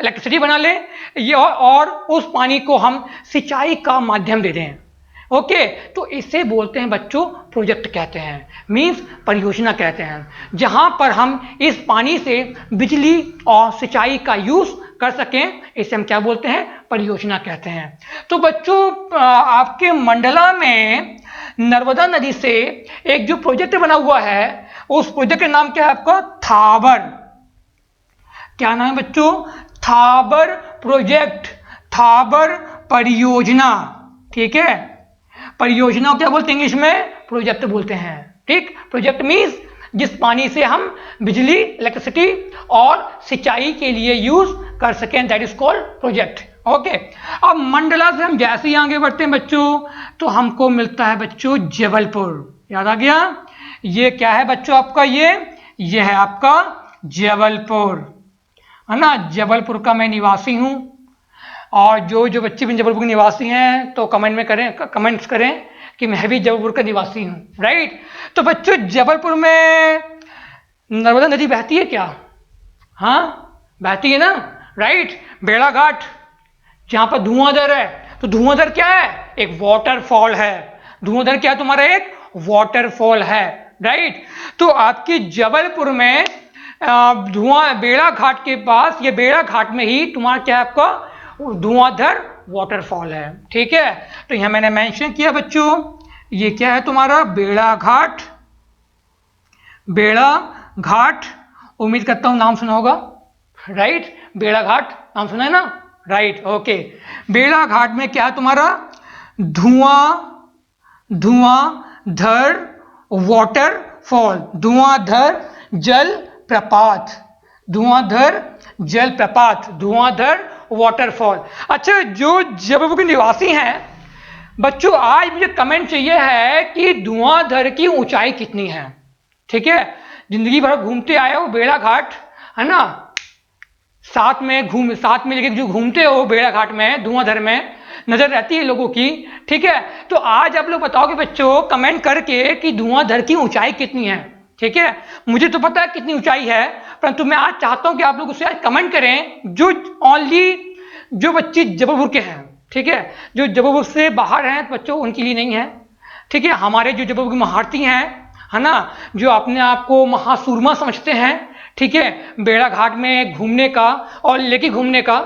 इलेक्ट्रिसिटी बना ले, ये और उस पानी को हम सिंचाई का माध्यम दे दें। ओके, तो इसे बोलते हैं बच्चों प्रोजेक्ट कहते हैं, मींस परियोजना कहते हैं, जहां पर हम इस पानी से बिजली और सिंचाई का यूज कर सकें, इसे हम क्या बोलते हैं? परियोजना कहते हैं। तो बच्चों आपके मंडला में नर्मदा नदी से एक जो प्रोजेक्ट बना हुआ है, उस प्रोजेक्ट का नाम क्या है आपका? थाबर। क्या नाम है बच्चों? थाबर प्रोजेक्ट, थाबर परियोजना। ठीक है, परियोजना क्या बोलते हैं इंग्लिश में? प्रोजेक्ट बोलते हैं। ठीक, प्रोजेक्ट मींस जिस पानी से हम बिजली, इलेक्ट्रिसिटी और सिंचाई के लिए यूज कर सकें, that is called project. Okay, अब मंडला से हम जैसे ही आगे बढ़ते हैं बच्चों, तो हमको मिलता है बच्चों जबलपुर। याद आ गया? ये क्या है बच्चों आपका? ये है आपका जबलपुर, है ना। जबलपुर का मैं निवासी हूं, और जो बच्चे भी जबलपुर के निवासी हैं तो कमेंट्स करें कि मैं भी जबलपुर का निवासी हूं, राइट। तो बच्चों जबलपुर में नर्मदा नदी बहती है क्या? हाँ, बहती है ना, राइट। बेड़ा घाट जहां पर धुआंधार है, तो धुआंधार क्या है? एक वाटरफॉल है। धुआंधार क्या है तुम्हारा? एक वाटरफॉल है, राइट। तो आपकी जबलपुर में बेड़ा घाट के पास, ये बेड़ा घाट में ही तुम्हारा क्या है आपका? धुआंधार वाटरफॉल है। ठीक है, तो यहां मैंने मेंशन किया बच्चों, ये क्या है तुम्हारा? बेड़ा घाट। बेड़ा घाट, उम्मीद करता हूं नाम सुना होगा, राइट। बेड़ा घाट नाम सुना है ना, राइट। ओके, बेड़ा घाट में क्या है तुम्हारा? धुआंधार वाटरफॉल, धुआंधार जल प्रपात, धुआंधार वाटरफॉल। अच्छा, जो जबलपुर के निवासी हैं बच्चों, आज मुझे कमेंट चाहिए है कि धुआंधार की ऊंचाई कितनी है। ठीक है, जिंदगी भर घूमते आए हो बेड़ा घाट, है ना, साथ में लेके जो घूमते हो बेड़ा घाट में, धुआंधार में नजर रहती है लोगों की। ठीक है, तो आज आप लोग बताओगे बच्चों कमेंट करके कि धुआंधार की ऊंचाई कितनी है। ठीक है, मुझे तो पता है कितनी ऊंचाई है, परंतु मैं आज चाहता हूं कि आप लोग उसे आज कमेंट करें, जो बच्चे जबलपुर के हैं। ठीक है, जो जबलपुर से बाहर हैं बच्चों उनके लिए नहीं है। ठीक है, हमारे जो जबलपुर की महारथी हैं, है ना, जो अपने आप को महासूरमा समझते हैं, ठीक है, बेड़ा घाट में घूमने का और लेके घूमने का,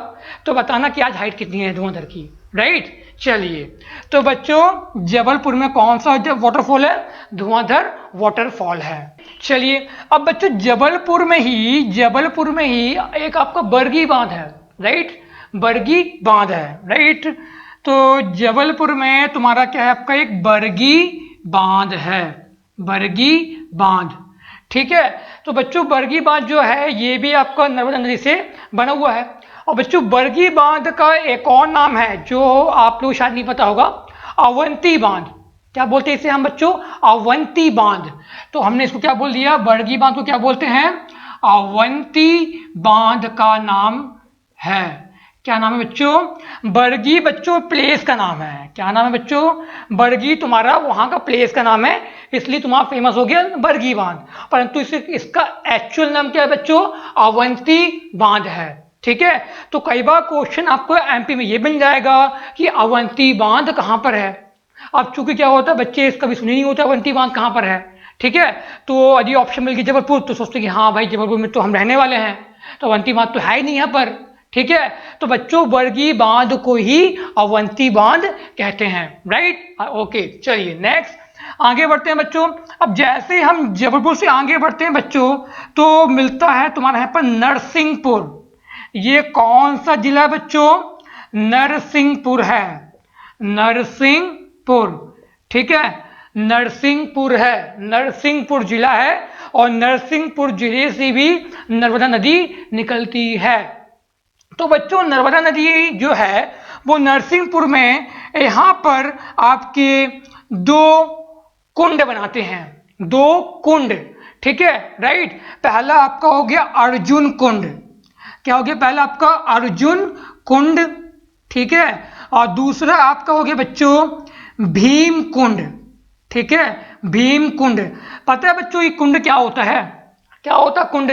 तो बताना कि आज हाइट कितनी है धुआंधार की, राइट। चलिए, तो बच्चों जबलपुर में कौन सा वाटरफॉल है? धुआंधार वाटरफॉल है। चलिए, अब बच्चों जबलपुर में ही एक आपका बरगी बांध है, राइट। बरगी बांध है, राइट। तो जबलपुर में तुम्हारा क्या है आपका? एक बरगी बांध है, बरगी बांध। ठीक है, तो बच्चों बरगी बांध जो है ये भी आपका नर्मदा नदी से बना हुआ है। और बच्चों बरगी बांध का एक और नाम है जो आप लोग शायद नहीं पता होगा, अवंती बांध। क्या बोलते हैं इसे हम बच्चों? अवंती बांध। तो हमने इसको क्या बोल दिया? बरगी बांध को क्या बोलते हैं? अवंती बांध का नाम है। क्या नाम है बच्चों? बरगी बच्चों प्लेस का नाम है। क्या नाम है बच्चों? बरगी तुम्हारा वहां का प्लेस का नाम है, इसलिए तुम्हारा फेमस हो गया बरगी बांध, परंतु इसका एक्चुअल नाम क्या है बच्चों? अवंती बांध है। ठीक है, तो कई बार क्वेश्चन आपको एमपी में ये बन जाएगा कि अवंती बांध कहां पर है। अब चूंकि क्या होता है बच्चे कभी सुने नहीं होते अवंती बांध कहां पर है। ठीक है, तो यदि ऑप्शन मिल गया जबलपुर तो सोचते कि हाँ भाई जबलपुर में तो हम रहने वाले हैं, तो अवंती बांध तो है ही नहीं यहाँ पर। ठीक है, तो बच्चों बरगी बांध को ही अवंती बांध कहते हैं, राइट। ओके, चलिए नेक्स्ट आगे बढ़ते हैं बच्चों। अब जैसे हम जबलपुर से आगे बढ़ते हैं बच्चों, तो मिलता है तुम्हारा यहाँ पर नरसिंहपुर। ये कौन सा जिला है बच्चों? नरसिंहपुर है। नरसिंहपुर, ठीक है, नरसिंहपुर है, नरसिंहपुर जिला है और नरसिंहपुर जिले से भी नर्मदा नदी निकलती है। तो बच्चों नर्मदा नदी जो है वो नरसिंहपुर में यहाँ पर आपके दो कुंड बनाते हैं, दो कुंड, ठीक है, राइट। पहला आपका हो गया अर्जुन कुंड, क्या हो गया, पहला आपका अर्जुन कुंड, ठीक है, और दूसरा आपका हो गया बच्चों भीम कुंड, ठीक है, भीम कुंड। पता है बच्चों ये कुंड क्या होता है, क्या होता है कुंड,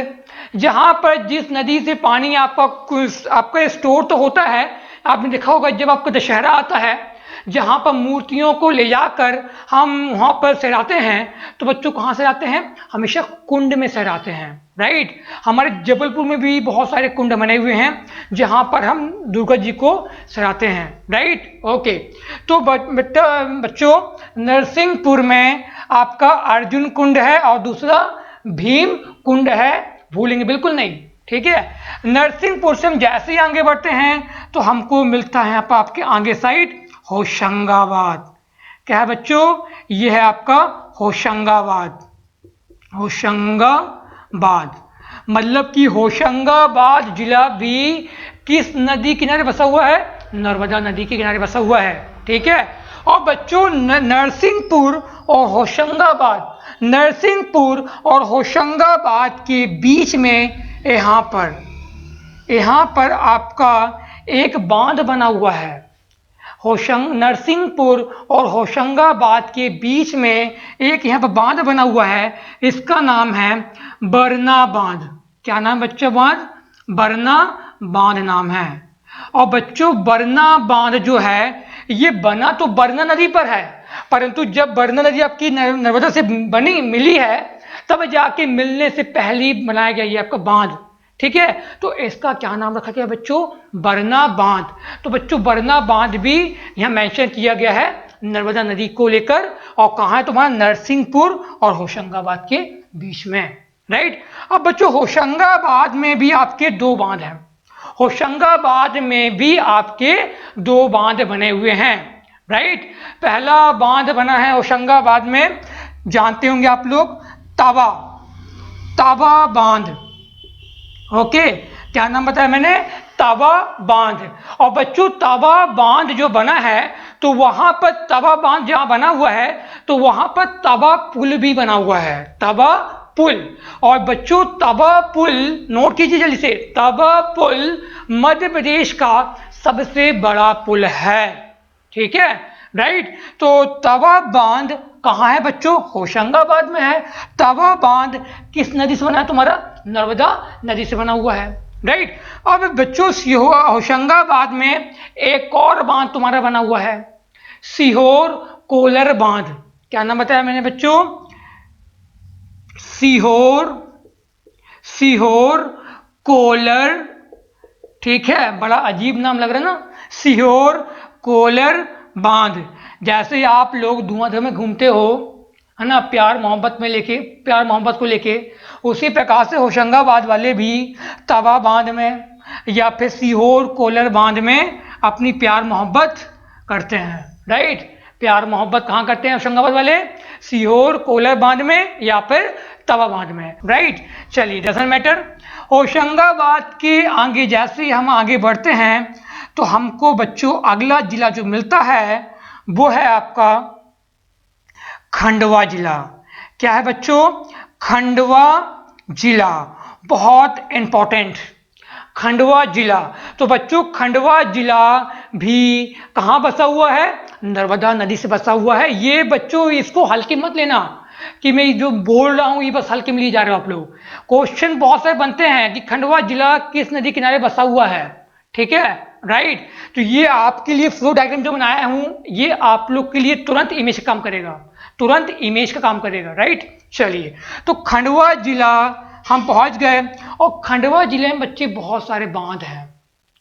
जहां पर जिस नदी से पानी आपका स्टोर तो होता है, आपने देखा होगा जब आपका दशहरा आता है, जहां पर मूर्तियों को ले जाकर हम वहां पर सहराते हैं, तो बच्चों कहाँ सहराते हैं, हमेशा कुंड में सहराते हैं, राइट। हमारे जबलपुर में भी बहुत सारे कुंड बने हुए हैं जहां पर हम दुर्गा जी को सहराते हैं, राइट, ओके। तो बच्चों नरसिंहपुर में आपका अर्जुन कुंड है और दूसरा भीम कुंड है, भूलेंगे बिल्कुल नहीं, ठीक है। नरसिंहपुर से हम जैसे ही आगे बढ़ते हैं तो हमको मिलता है यहाँ पर आपके आगे साइड होशंगाबाद, क्या है बच्चों, ये है आपका होशंगाबाद, होशंगाबाद, मतलब कि होशंगाबाद जिला भी किस नदी किनारे बसा हुआ है, नर्मदा नदी के किनारे बसा हुआ है, ठीक है। और बच्चों नरसिंहपुर और होशंगाबाद, नरसिंहपुर और होशंगाबाद के बीच में यहाँ पर आपका एक बांध बना हुआ है, नरसिंहपुर और होशंगाबाद के बीच में एक यहाँ पर बांध बना हुआ है, इसका नाम है बरना बांध, क्या नाम बच्चों, बांध बरना बांध नाम है। और बच्चों बरना बांध जो है ये बना तो बरना नदी पर है, परंतु जब बरना नदी आपकी नर्मदा से मिली है तब जाके मिलने से पहले ही बनाया गया ये आपका बांध, ठीक है। तो इसका क्या नाम रखा गया बच्चों, बरना बांध। तो बच्चों बरना बांध भी यहाँ मेंशन किया गया है नर्मदा नदी को लेकर, और कहाँ है तुम्हारा, नरसिंहपुर और होशंगाबाद के बीच में, राइट। अब बच्चों होशंगाबाद में भी आपके दो बांध हैं, होशंगाबाद में भी आपके दो बांध बने हुए हैं, राइट। पहला बांध बना है होशंगाबाद में, जानते होंगे आप लोग, तावा बांध, ओके, क्या नाम बताया मैंने, तावा बांध। और बच्चों तावा बांध जो बना है तो वहां पर तावा बांध जहां बना हुआ है तो वहां पर तवा पुल भी बना हुआ है, तवा पुल। और बच्चों तवा पुल नोट कीजिए जल्दी से, तवा पुल मध्य प्रदेश का सबसे बड़ा पुल है, ठीक है, राइट। तो तवा बांध कहाँ है बच्चों, होशंगाबाद में है। तवा बांध किस नदी से बना है तुम्हारा, नर्मदा नदी से बना हुआ है, राइट। अब बच्चों होशंगाबाद में एक और बांध तुम्हारा बना हुआ है, सीहोर कोलर बांध। क्या नाम बताया मैंने बच्चों, सीहोर कोलर, ठीक है, बड़ा अजीब नाम लग रहा है ना, सीहोर कोलर बांध। जैसे ही आप लोग धुआंधार में घूमते हो, है ना, प्यार मोहब्बत को लेके, उसी प्रकार से होशंगाबाद वाले भी तवा बांध में या फिर सीहोर कोलर बांध में अपनी प्यार मोहब्बत करते हैं, राइट। प्यार मोहब्बत कहाँ करते हैं होशंगाबाद वाले, सीहोर कोलर बांध में या फिर तवा बांध में, राइट। चलिए डजंट मैटर। होशंगाबाद के आगे जैसे हम आगे बढ़ते हैं तो हमको बच्चों अगला जिला जो मिलता है वो है आपका खंडवा जिला। क्या है बच्चों, खंडवा जिला, बहुत इंपॉर्टेंट, खंडवा जिला। तो बच्चों खंडवा जिला भी कहाँ बसा हुआ है, नर्मदा नदी से बसा हुआ है। ये बच्चों इसको हल्के मत लेना कि मैं जो बोल रहा हूँ ये बस हल्के में लिए जा रहे हो आप लोग। क्वेश्चन बहुत सारे बनते हैं कि खंडवा जिला किस नदी किनारे बसा हुआ है, ठीक है, राइट। तो ये आपके लिए फ्लो डायग्राम जो बनाया हूं ये आप लोग के लिए तुरंत इमेज का काम करेगा, तुरंत इमेज का काम करेगा, राइट। चलिए तो खंडवा जिला हम पहुंच गए और खंडवा जिले में बच्चे बहुत सारे बांध हैं,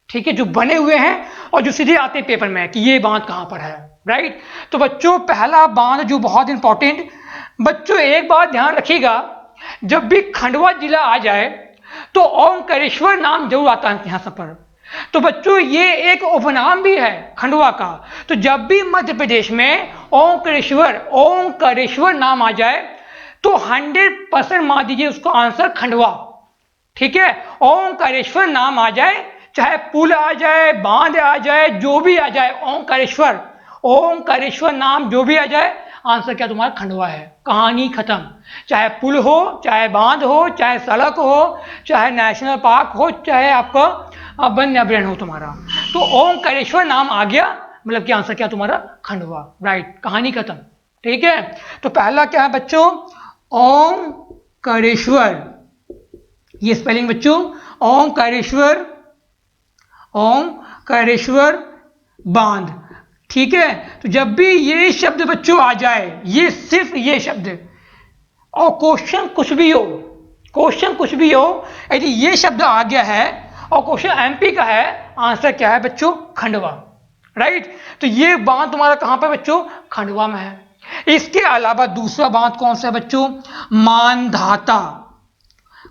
ठीक है, जो बने हुए हैं और जो सीधे आते हैं पेपर में कि ये बांध कहां पर है, राइट। तो बच्चों पहला बांध जो बहुत इंपॉर्टेंट, बच्चों एक बात ध्यान रखिएगा, जब भी खंडवा जिला आ जाए तो ओंकारेश्वर नाम जरूर आता है यहाँ पर। तो बच्चों ये एक उपनाम भी है खंडवा का। तो जब भी मध्य प्रदेश में ओंकारेश्वर नाम आ जाए तो 100% मान दीजिए उसको आंसर खंडवा। ठीक है, ओंकारेश्वर नाम आ जाए, चाहे पुल आ जाए, बांध आ जाए, जो भी आ जाए, ओंकारेश्वर नाम जो भी आ जाए, आंसर क्या तुम्हारा खंडवा है। कहानी खत्म। चाहे पुल हो, चाहे बांध हो, चाहे सड़क हो, चाहे नेशनल पार्क हो, चाहे आपका वन्य अभ्यारण्य हो तुम्हारा, तो ओंकारेश्वर नाम आ गया मतलब कि आंसर क्या तुम्हारा खंडवा। राइट, कहानी खत्म। ठीक है, तो पहला क्या है बच्चों, ओंकारेश्वर, ये स्पेलिंग बच्चों, ओंकारेश्वर, ओंकारेश्वर बांध। ठीक है, तो जब भी ये शब्द बच्चों आ जाए, ये सिर्फ ये शब्द, और क्वेश्चन कुछ भी हो, यदि ये शब्द आ गया है और क्वेश्चन एमपी का है, आंसर क्या है बच्चों, खंडवा। राइट, तो ये बांध तुम्हारा कहां पे बच्चों, खंडवा में है। इसके अलावा दूसरा बांध कौन सा है बच्चों, मानधाता।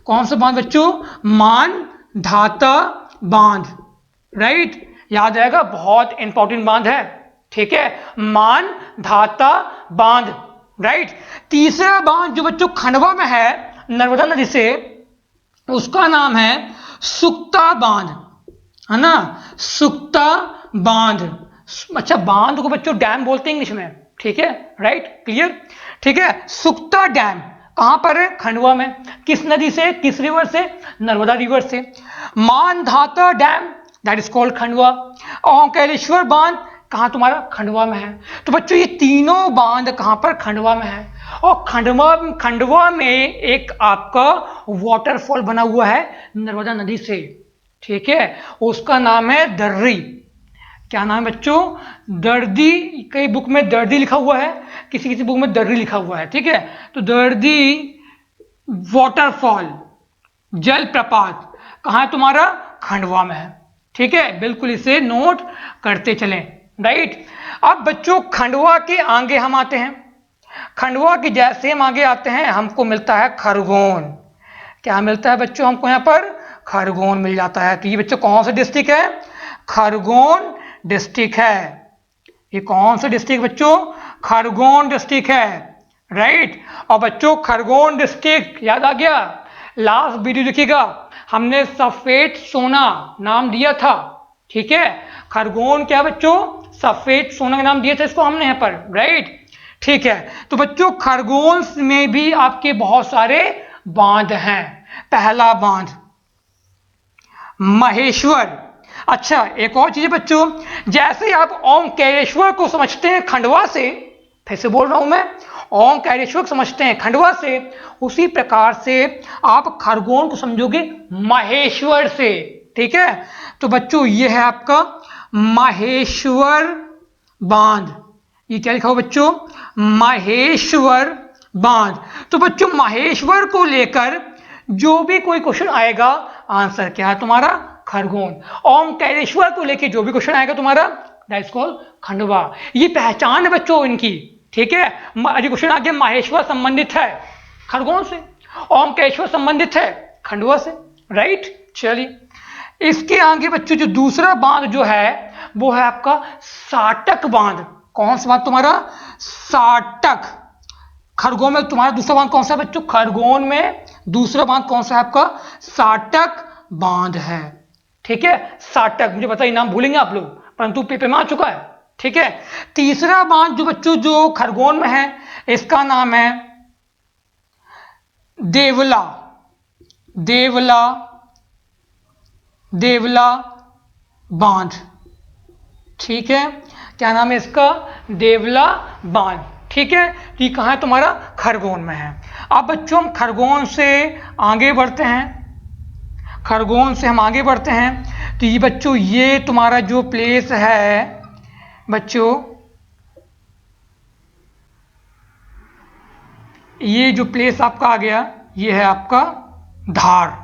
कौन सा बांध बच्चों, मानधाता बांध। राइट, याद रहेगा, बहुत इंपॉर्टेंट बांध है। ठीक है, मानधाता बांध। राइट, तीसरा बांध जो बच्चों खंडवा में है नर्मदा नदी से, उसका नाम है सुक्ता बांध, है ना, सुक्ता बांध। अच्छा, बांध को बच्चों डैम बोलते हैं इंग्लिश में। ठीक है, राइट, क्लियर। ठीक है, सुक्ता डैम कहां पर है, खंडवा में। किस नदी से, किस रिवर से, नर्मदा रिवर से। Mandhata dam that is called Khandwa. Omkareshwar बांध कहां तुम्हारा, खंडवा में है। तो बच्चों ये तीनों बांध कहां पर, खंडवा में है। और खंडवा में एक आपका वाटरफॉल बना हुआ है नर्मदा नदी से। ठीक है, उसका नाम है दर्री। क्या नाम है बच्चों, दर्दी। कई बुक में दर्दी लिखा हुआ है, किसी किसी बुक में दर्री लिखा हुआ है। ठीक है, तो दर्दी वाटरफॉल, जलप्रपात कहां है तुम्हारा, खंडवा में है। ठीक है, बिल्कुल इसे नोट करते चलें। राइट, अब बच्चों खंडवा के आगे हम आते हैं। खंडवा के जैसे हम आगे आते हैं हमको मिलता है खरगोन। क्या मिलता है बच्चों हमको यहाँ पर, खरगोन मिल जाता है। तो ये बच्चों कौन सा डिस्ट्रिक्ट है, खरगोन डिस्ट्रिक्ट है। ये कौन सा डिस्ट्रिक्ट बच्चों, खरगोन डिस्ट्रिक्ट है। राइट, और बच्चों खरगोन डिस्ट्रिक्ट याद आ गया, लास्ट वीडियो देखिएगा, हमने सफेद सोना नाम दिया था। ठीक है, खरगोन क्या बच्चों, सफेद सोना का नाम दिया था इसको हमने यहाँ पर। राइट, ठीक है, तो बच्चों खरगोन में भी आपके बहुत सारे बांध हैं। पहला बांध महेश्वर। अच्छा, एक और चीज है बच्चों, जैसे आप ओंकारेश्वर को समझते हैं खंडवा से, फिर से बोल रहा हूं मैं, ओंकारेश्वर को समझते हैं खंडवा से, उसी प्रकार से आप खरगोन को समझोगे महेश्वर से। ठीक है, तो बच्चों ये है आपका महेश्वर बांध। ये क्या लिखा हो बच्चों, महेश्वर बांध। तो बच्चों महेश्वर को लेकर जो भी कोई क्वेश्चन आएगा, आंसर क्या है तुम्हारा, खरगोन। ओंकारेश्वर को लेकर जो भी क्वेश्चन आएगा तुम्हारा, दैट इज कॉल्ड खंडवा। ये पहचान है बच्चों इनकी। ठीक है, क्वेश्चन आगे महेश्वर संबंधित है खरगोन से, ओंकारेश्वर संबंधित है खंडवा से। राइट, चलिए इसके आगे बच्चों जो दूसरा बांध जो है वो है आपका साटक बांध। कौन सा बांध तुम्हारा, साटक। खरगोन में तुम्हारा दूसरा बांध कौन सा है बच्चों, खरगोन में दूसरा बांध कौन सा है आपका, साटक बांध है। ठीक है, साटक, मुझे पता है नाम भूलेंगे आप लोग, परंतु पेपर में आ चुका है। ठीक है, तीसरा बांध जो बच्चों जो खरगोन में है, इसका नाम है देवला। देवला, देवला बांध। ठीक है, क्या नाम है इसका, देवला बांध। ठीक है, तो ये कहाँ है तुम्हारा, खरगोन में है। अब बच्चों हम खरगोन से आगे बढ़ते हैं, खरगोन से हम आगे बढ़ते हैं। तो ये बच्चों ये तुम्हारा जो प्लेस है बच्चों, ये जो प्लेस आपका आ गया, ये है आपका धार।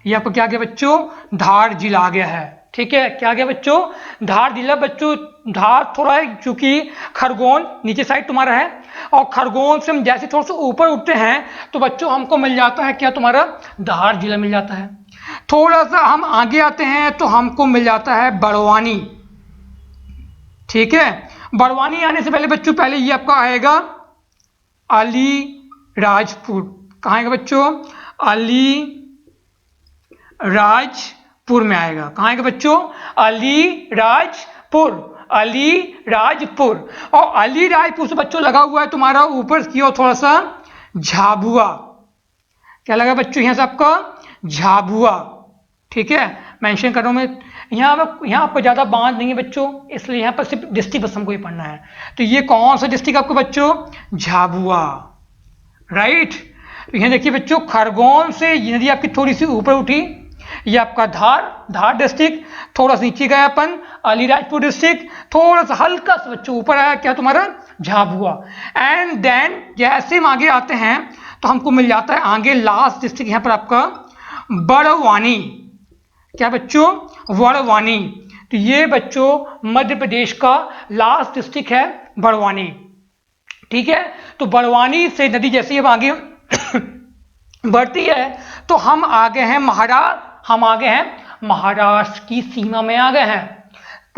ये आपका क्या आ गया बच्चों, धार जिला आ गया है। ठीक है, क्या आ गया बच्चों, धार जिला। बच्चों धार थोड़ा है क्योंकि खरगोन नीचे साइड तुम्हारा है, और खरगोन से हम जैसे थोड़ा सा ऊपर उठते हैं तो बच्चों हमको मिल जाता है क्या, तुम्हारा धार जिला मिल जाता है। थोड़ा सा हम आगे आते हैं तो हमको मिल जाता है बड़वानी। ठीक है, बड़वानी आने से पहले बच्चों पहले ये आपका आएगा अलीराजपुर। कहाँ आएगा बच्चों? अलीराजपुर में आएगा। कहाँ आएगा बच्चों? अलीराजपुर, अलीराजपुर। और अलीराजपुर से बच्चों लगा हुआ है तुम्हारा ऊपर की ओर थोड़ा सा झाबुआ। क्या लगा बच्चों यहाँ से आपका? झाबुआ। ठीक है, मेंशन कर रहा हूँ मैं। यहाँ पर ज़्यादा बांध नहीं है बच्चों, इसलिए यहाँ पर सिर्फ डिस्ट्रिक्ट बस हमको ही पढ़ना है। तो ये कौन सा डिस्ट्रिक्ट आपको बच्चों? झाबुआ, राइट। तो यहाँ देखिए बच्चों, खरगोन से ये नदी आपकी थोड़ी सी ऊपर उठी, ये आपका धार डिस्ट्रिक्ट। थोड़ा सा नीचे गया अपन अलीराजपुर डिस्ट्रिक्ट, थोड़ा सा हल्का सा बच्चों ऊपर आया क्या तुम्हारा? झाबुआ। एंड देन जैसे हम आगे आते हैं तो हमको मिल जाता है आगे लास्ट डिस्ट्रिक्ट यहाँ पर आपका बड़वानी। क्या बच्चों? बड़वानी। तो ये बच्चों मध्य प्रदेश का लास्ट डिस्ट्रिक्ट है बड़वानी। ठीक है, तो बड़वानी से नदी जैसे ही अब आगे बढ़ती है तो हम आगे हैं महाराष्ट्र की सीमा में आ गए हैं।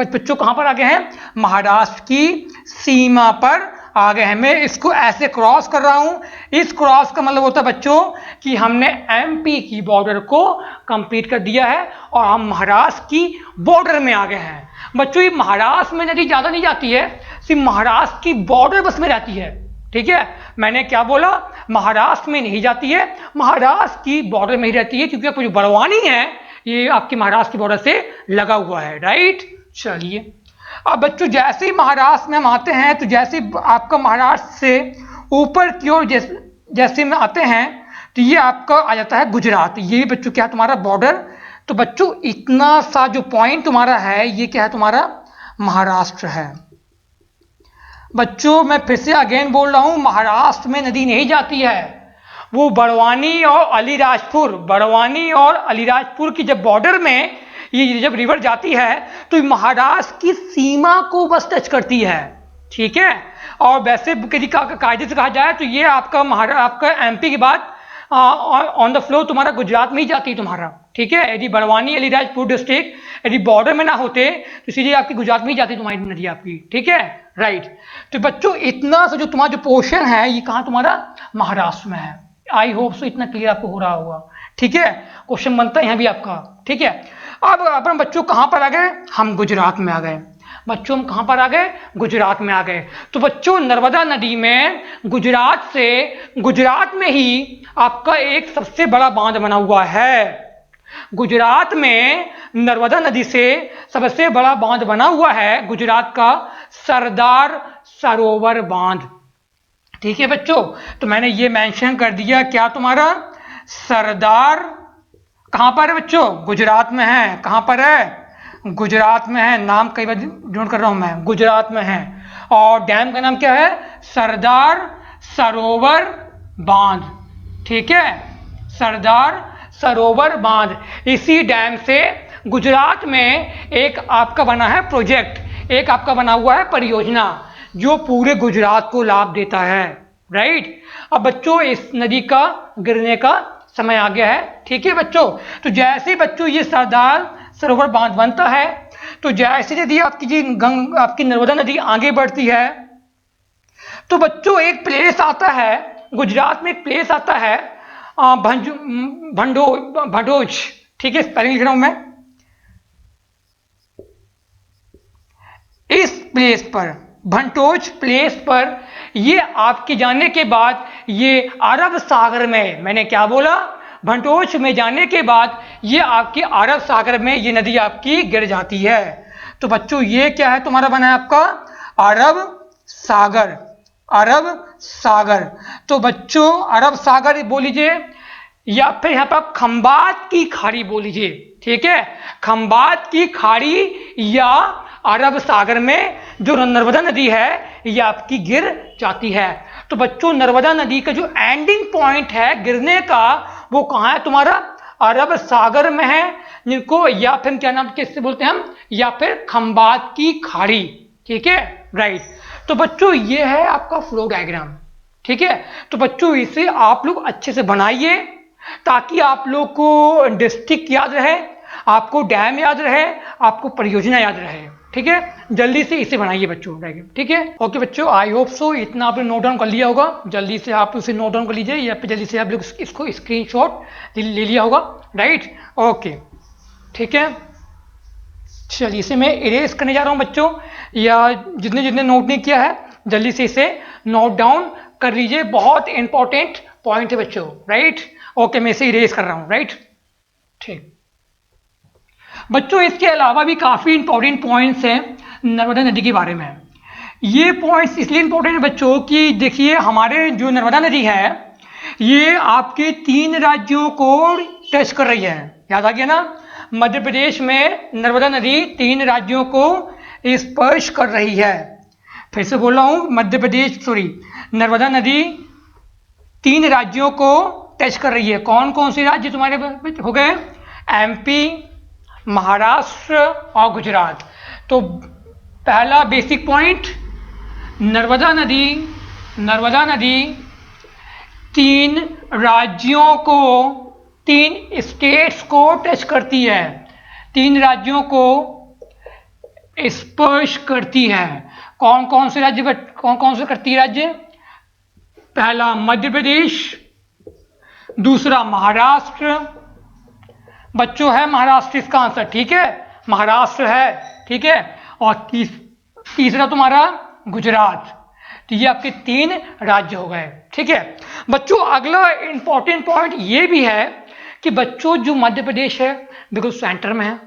बच्चों कहां पर आ गए हैं? महाराष्ट्र की सीमा पर आ गए हैं। मैं इसको ऐसे क्रॉस कर रहा हूं, इस क्रॉस का मतलब होता है बच्चों कि हमने एमपी की बॉर्डर को कंप्लीट कर दिया है और हम महाराष्ट्र की बॉर्डर में आ गए हैं। बच्चों ये महाराष्ट्र में नदी ज्यादा नहीं जाती है, सिर्फ महाराष्ट्र की बॉर्डर बस में रहती है। ठीक है, मैंने क्या बोला? महाराष्ट्र में नहीं जाती है, महाराष्ट्र की बॉर्डर में ही रहती है, क्योंकि आपको जो बड़वानी है ये आपकी महाराष्ट्र की बॉर्डर से लगा हुआ है, राइट। चलिए अब बच्चों जैसे ही महाराष्ट्र में हम आते हैं तो जैसे आपका महाराष्ट्र से ऊपर की ओर जैसे में आते हैं तो ये आपका आ जाता है गुजरात। ये बच्चों क्या है? तुम्हारा बॉर्डर। तो बच्चों इतना सा जो पॉइंट तुम्हारा है ये क्या है? तुम्हारा महाराष्ट्र है। बच्चों मैं फिर से अगेन बोल रहा हूं, महाराष्ट्र में नदी नहीं जाती है। वो बड़वानी और अलीराजपुर की जब बॉर्डर में ये जब रिवर जाती है तो महाराष्ट्र की सीमा को बस टच करती है। ठीक है, और वैसे कायदे से कहा जाए तो ये आपका एमपी के बाद ऑन द फ्लो तुम्हारा गुजरात में ही जाती है तुम्हारा। ठीक है, यदि बड़वानी अलीराजपुर डिस्ट्रिक्ट यदि बॉर्डर में ना होते तो इसीलिए आपकी गुजरात में ही जाती तुम्हारी नदी आपकी। ठीक है, राइट। तो बच्चों इतना सा जो तुम्हारा जो पोर्शन है ये कहाँ? तुम्हारा महाराष्ट्र में है। आई होप सो इतना क्लियर आपको हो रहा होगा। ठीक है, क्वेश्चन बनता है यहाँ भी आपका। ठीक है, अब अपन बच्चों कहाँ पर आ गए? हम गुजरात में आ गए। बच्चों हम कहाँ पर आ गए? गुजरात में आ गए। तो बच्चों नर्मदा नदी में गुजरात में ही आपका एक सबसे बड़ा बांध बना हुआ है। गुजरात में नर्मदा नदी से सबसे बड़ा बांध बना हुआ है गुजरात का सरदार सरोवर बांध। ठीक है बच्चों, तो मैंने ये मेंशन कर दिया क्या तुम्हारा? सरदार। कहां पर है बच्चों? गुजरात में है। कहां पर है? गुजरात में है। नाम कई बार नोट कर रहा हूं मैं, गुजरात में है। और डैम का नाम क्या है? सरदार सरोवर बांध। ठीक है, सरदार सरोवर बांध। इसी डैम से गुजरात में एक आपका बना है प्रोजेक्ट, एक आपका बना हुआ है परियोजना जो पूरे गुजरात को लाभ देता है, राइट। अब बच्चों इस नदी का गिरने का समय आ गया है। ठीक है बच्चों, तो जैसे बच्चों ये सरदार सरोवर बांध बनता है तो जैसे यदि आपकी नर्मदा नदी आगे बढ़ती है तो बच्चों एक प्लेस आता है गुजरात में, एक प्लेस आता है भंडोज। ठीक है, स्पेलिंग लिख रहा हूं मैं। इस प्लेस पर, भंटोज प्लेस पर, ये आपके जाने के बाद ये अरब सागर में, मैंने क्या बोला? भंटोज में जाने के बाद ये आपके अरब सागर में ये नदी आपकी गिर जाती है। तो बच्चों ये क्या है तुम्हारा बना है आपका? अरब सागर। अरब सागर। तो बच्चों अरब सागर बोल लीजिए या फिर यहाँ पर खंबात की खाड़ी बोल लीजिए। ठीक है, खंबात की खाड़ी या अरब सागर में जो नर्मदा नदी है ये आपकी गिर जाती है। तो बच्चों नर्मदा नदी का जो एंडिंग पॉइंट है गिरने का वो कहाँ है तुम्हारा? अरब सागर में है, जिनको या फिर क्या नाम किससे बोलते हैं हम, या फिर खंबात की खाड़ी। ठीक है, राइट। तो बच्चों ये है आपका फ्लो डायग्राम। ठीक है, तो बच्चों इसे आप लोग अच्छे से बनाइए ताकि आप लोग को डिस्ट्रिक्ट याद रहे, आपको डैम याद रहे, आपको परियोजना याद रहे। ठीक है, जल्दी से इसे बनाइए बच्चों। ठीक है, ओके बच्चों, आई होप सो इतना आपने नोट डाउन कर लिया होगा। जल्दी से आप उसे नोट डाउन कर लीजिए या फिर जल्दी से आप लोग इसको स्क्रीनशॉट ले लिया होगा। राइट, ओके, ठीक है। चलिए इसे मैं इरेज करने जा रहा हूँ बच्चों, या जितने जितने नोट नहीं किया है जल्दी से इसे नोट डाउन कर लीजिए, बहुत इंपॉर्टेंट पॉइंट है बच्चों। राइट, ओके, मैं इसे इरेज कर रहा हूँ। राइट, ठीक बच्चों, इसके अलावा भी काफ़ी इंपॉर्टेंट पॉइंट्स हैं नर्मदा नदी के बारे में। ये पॉइंट्स इसलिए इंपॉर्टेंट है बच्चों कि देखिए हमारे जो नर्मदा नदी है ये आपके 3 राज्यों को टच कर रही है। याद आ गया ना, मध्य प्रदेश में नर्मदा नदी 3 राज्यों को स्पर्श कर रही है। फिर से बोल रहा हूँ, नर्मदा नदी 3 राज्यों को टच कर रही है। कौन कौन से राज्य तुम्हारे हो गए? एमपी, महाराष्ट्र और गुजरात। तो पहला बेसिक पॉइंट, नर्मदा नदी 3 राज्यों को, 3 स्टेट्स को टच करती है, 3 राज्यों को स्पर्श करती है। कौन कौन से राज्य, कौन कौन से करती है राज्य? पहला मध्य प्रदेश, दूसरा महाराष्ट्र बच्चों है, महाराष्ट्र इसका आंसर। ठीक है, महाराष्ट्र है। ठीक है, और तीसरा तुम्हारा गुजरात। तो ये आपके 3 राज्य हो गए। ठीक है बच्चों, अगला इंपॉर्टेंट पॉइंट ये भी है कि बच्चों जो मध्य प्रदेश है बिल्कुल सेंटर में है।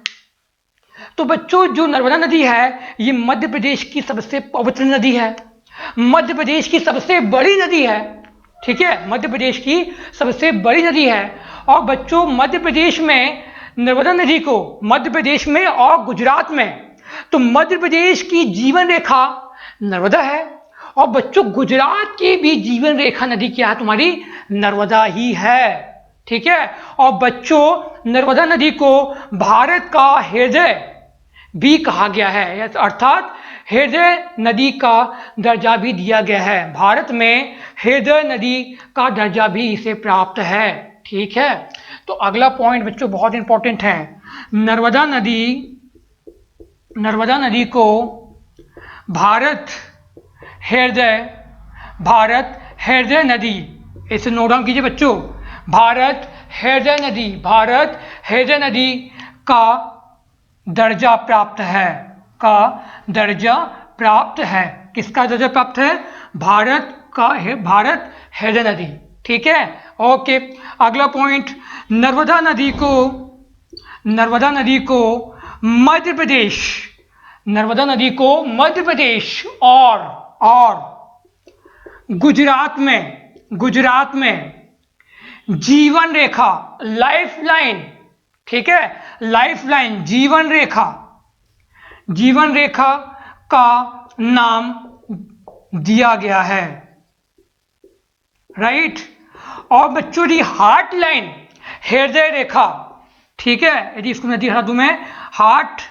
तो बच्चों जो नर्मदा नदी है ये मध्य प्रदेश की सबसे पवित्र नदी है, मध्य प्रदेश की सबसे बड़ी नदी है। ठीक है, मध्य प्रदेश की सबसे बड़ी नदी है। और बच्चों मध्य प्रदेश में नर्मदा नदी को, मध्य प्रदेश में और गुजरात में, तो मध्य प्रदेश की जीवन रेखा नर्मदा है, और बच्चों गुजरात की भी जीवन रेखा नदी क्या है? तुम्हारी नर्मदा ही है। ठीक है, और बच्चों नर्मदा नदी को भारत का हृदय भी कहा गया है, अर्थात हृदय नदी का दर्जा भी दिया गया है। भारत में हृदय नदी का दर्जा भी इसे प्राप्त है। ठीक है, तो अगला पॉइंट बच्चों बहुत इंपॉर्टेंट है, नर्मदा नदी को भारत हृदय नदी, इसे नोट डाउन कीजिए बच्चों, भारत हृदय नदी का दर्जा प्राप्त है। किसका दर्जा प्राप्त है? भारत हृदय नदी। ठीक है, ओके। अगला पॉइंट, नर्मदा नदी को मध्य प्रदेश और गुजरात में जीवन रेखा, लाइफ लाइन, ठीक है, लाइफ लाइन, जीवन रेखा का नाम दिया गया है। राइट, और बच्चों दी हार्ट लाइन, हृदय रेखा। ठीक है, यदि इसको मैं दिखा दूं, मैं हार्ट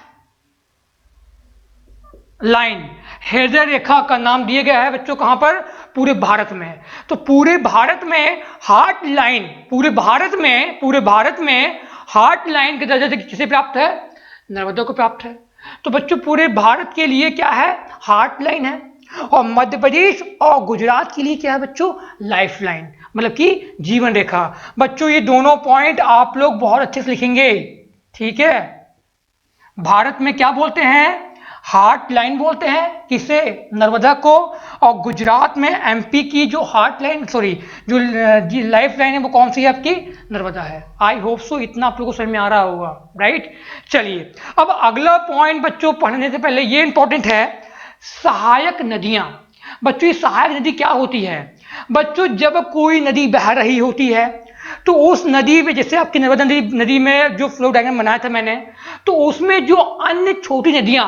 लाइन, हृदय रेखा का नाम दिया गया है बच्चों, कहां पर? पूरे भारत में। तो पूरे भारत में हार्ट लाइन, पूरे भारत में हार्ट लाइन के दर्जा किसे प्राप्त है? नर्मदा को प्राप्त है। तो बच्चों पूरे भारत के लिए क्या है? हार्ट लाइन है। और मध्य प्रदेश और गुजरात के लिए क्या है बच्चों? लाइफ लाइन, मतलब कि जीवन रेखा। बच्चों ये दोनों पॉइंट आप लोग बहुत अच्छे से लिखेंगे। ठीक है, भारत में क्या बोलते हैं? हार्ट लाइन बोलते हैं, किसे? नर्मदा को। और गुजरात में एमपी की जो हार्ट लाइन, जो लाइफ लाइन है वो कौन सी है आपकी? नर्मदा है। आई होप सो इतना आप लोगों को समझ में आ रहा होगा। राइट, चलिए अब अगला पॉइंट बच्चों पढ़ने से पहले ये इंपॉर्टेंट है, सहायक नदियां। बच्चों ये सहायक नदी क्या होती है? बच्चों जब कोई नदी बह रही होती है तो उस नदी में, जैसे आपकी नर्मदा नदी में जो फ्लो डायग्राम बनाया था मैंने, तो उसमें जो अन्य छोटी नदियां,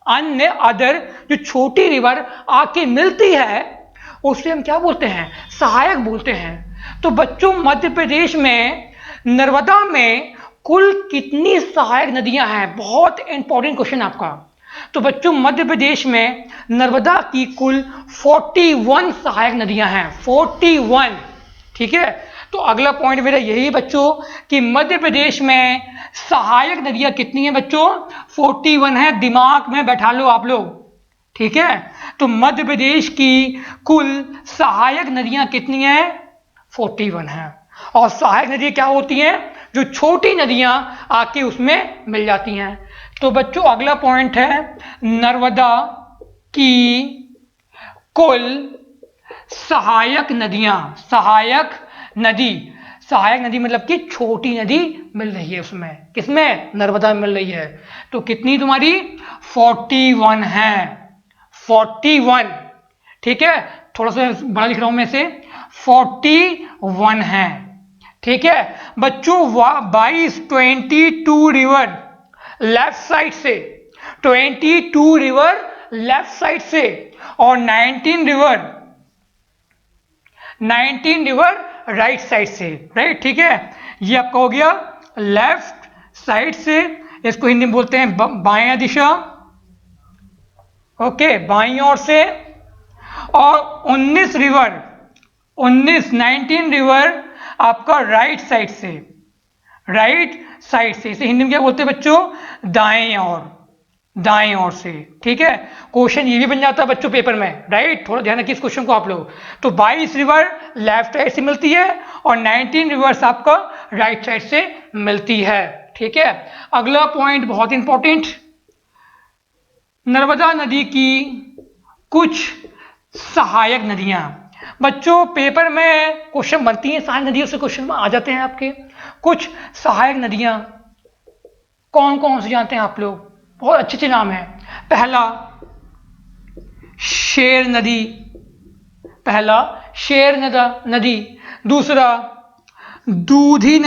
अदर जो छोटी रिवर आके मिलती है उसे हम क्या बोलते हैं? सहायक बोलते हैं। तो बच्चों मध्य प्रदेश में नर्मदा में कुल कितनी सहायक नदियां हैं? बहुत इंपॉर्टेंट क्वेश्चन आपका। तो बच्चों मध्य प्रदेश में नर्मदा की कुल 41 सहायक नदियां हैं, 41। ठीक है, तो अगला पॉइंट मेरा यही है बच्चों कि मध्य प्रदेश में सहायक नदियां कितनी हैं बच्चों? 41 है, दिमाग में बैठा लो आप लोग, ठीक है। तो मध्य प्रदेश की कुल सहायक नदियां कितनी हैं? 41 है। और सहायक नदियां क्या होती हैं? जो छोटी नदियां आके उसमें मिल जाती हैं। तो बच्चों अगला पॉइंट है नर्मदा की कुल सहायक नदियां। सहायक नदी मतलब कि छोटी नदी मिल रही है उसमें, किसमें? नर्मदा में मिल रही है। तो कितनी तुम्हारी? 41 है, 41, ठीक है। थोड़ा सा बड़ा लिख रहा हूं मैं इसे, 41 है, ठीक है बच्चों। 22 रिवर लेफ्ट साइड से, 22 रिवर लेफ्ट साइड से और 19 रिवर राइट साइड से, राइट, ठीक है। ये आपका हो गया लेफ्ट साइड से, इसको हिंदी में बोलते हैं बायां दिशा, ओके, बाईं ओर से। और 19 रिवर आपका राइट साइड से, इसे हिंदी में क्या बोलते हैं बच्चों? दाएं ओर से, ठीक है। क्वेश्चन ये भी बन जाता है बच्चों पेपर में, राइट। थोड़ा ध्यान रखिए इस क्वेश्चन को आप लोग। तो 22 रिवर लेफ्ट साइड से मिलती है और 19 रिवर्स आपका राइट साइड से मिलती है, ठीक है। अगला पॉइंट बहुत इंपॉर्टेंट, नर्मदा नदी की कुछ सहायक नदियां। बच्चों पेपर में क्वेश्चन बनती हैं, सहायक नदियों से क्वेश्चन आ जाते हैं आपके। कुछ सहायक नदियां कौन कौन से जानते हैं आप लोग? बहुत अच्छे अच्छे नाम है। पहला शेर नदी, दूसरा दूधी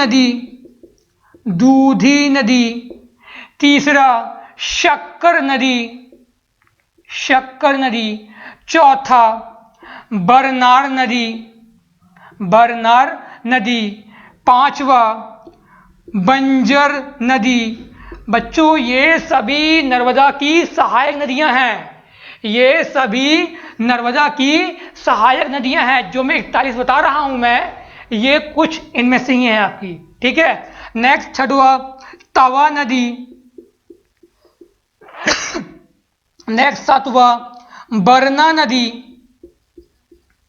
नदी, तीसरा शक्कर नदी, चौथा बरनार नदी, पांचवा बंजर नदी। बच्चों ये सभी नर्मदा की सहायक नदियां हैं, ये सभी नर्मदा की सहायक नदियां हैं। जो मैं 41 बता रहा हूं मैं, ये कुछ इनमें से ही हैं आपकी, ठीक है। नेक्स्ट छठवा तवा नदी, नेक्स्ट सातवा बरना नदी,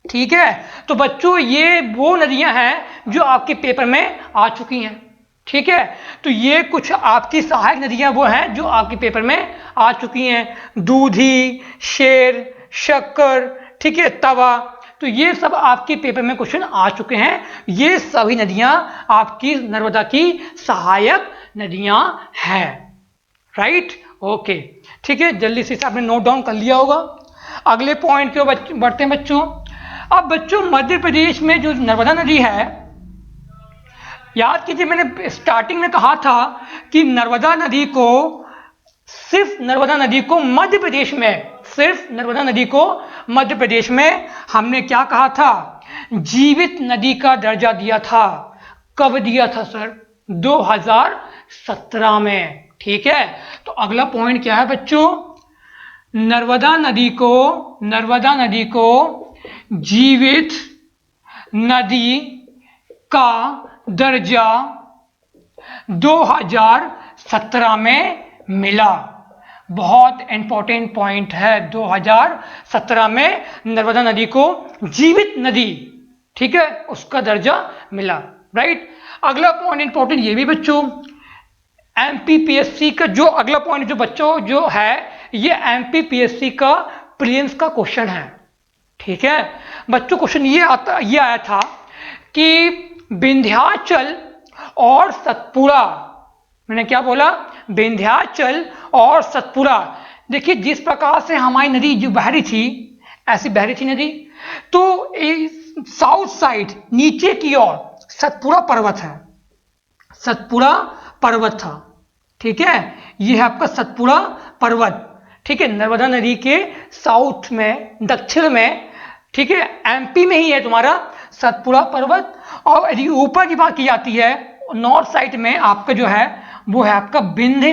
ठीक है। तो बच्चों ये वो नदियां हैं जो आपके पेपर में आ चुकी हैं, ठीक है। तो ये कुछ आपकी सहायक नदियां वो हैं जो आपके पेपर में आ चुकी हैं। दूधी, शेर, शक्कर, ठीक है, तवा, तो ये सब आपके पेपर में क्वेश्चन आ चुके हैं। ये सभी नदियां आपकी नर्मदा की सहायक नदियां हैं, राइट, ओके, ठीक है। जल्दी से आपने नोट डाउन कर लिया होगा। अगले पॉइंट की ओर बढ़ते हैं बच्चों। अब बच्चों मध्य प्रदेश में जो नर्मदा नदी है, याद कीजिए मैंने स्टार्टिंग में कहा था कि सिर्फ नर्मदा नदी को मध्य प्रदेश में हमने क्या कहा था? जीवित नदी का दर्जा दिया था। कब दिया था सर? 2017 में, ठीक है। तो अगला पॉइंट क्या है बच्चों? नर्मदा नदी को जीवित नदी का दर्जा 2017 में मिला। बहुत इंपॉर्टेंट पॉइंट है, 2017 में नर्मदा नदी को जीवित नदी, ठीक है, उसका दर्जा मिला, राइट। अगला पॉइंट इंपॉर्टेंट ये भी बच्चों, एमपीपीएससी का जो अगला पॉइंट जो बच्चों जो है, ये एमपीपीएससी का प्रीलिम्स का क्वेश्चन है, ठीक है बच्चों। क्वेश्चन ये आया था कि विंध्याचल और सतपुड़ा, मैंने क्या बोला? विंध्याचल और सतपुड़ा। देखिए जिस प्रकार से हमारी नदी जो बह रही थी, ऐसी बह रही थी नदी, तो साउथ साइड नीचे की ओर सतपुड़ा पर्वत था, ठीक है। यह है आपका सतपुड़ा पर्वत, ठीक है, नर्मदा नदी के साउथ में, दक्षिण में, ठीक है, एमपी में ही है तुम्हारा सतपुड़ा पर्वत। और यदि ऊपर की बात की जाती है, नॉर्थ साइड में आपका जो है वो है आपका विंध्य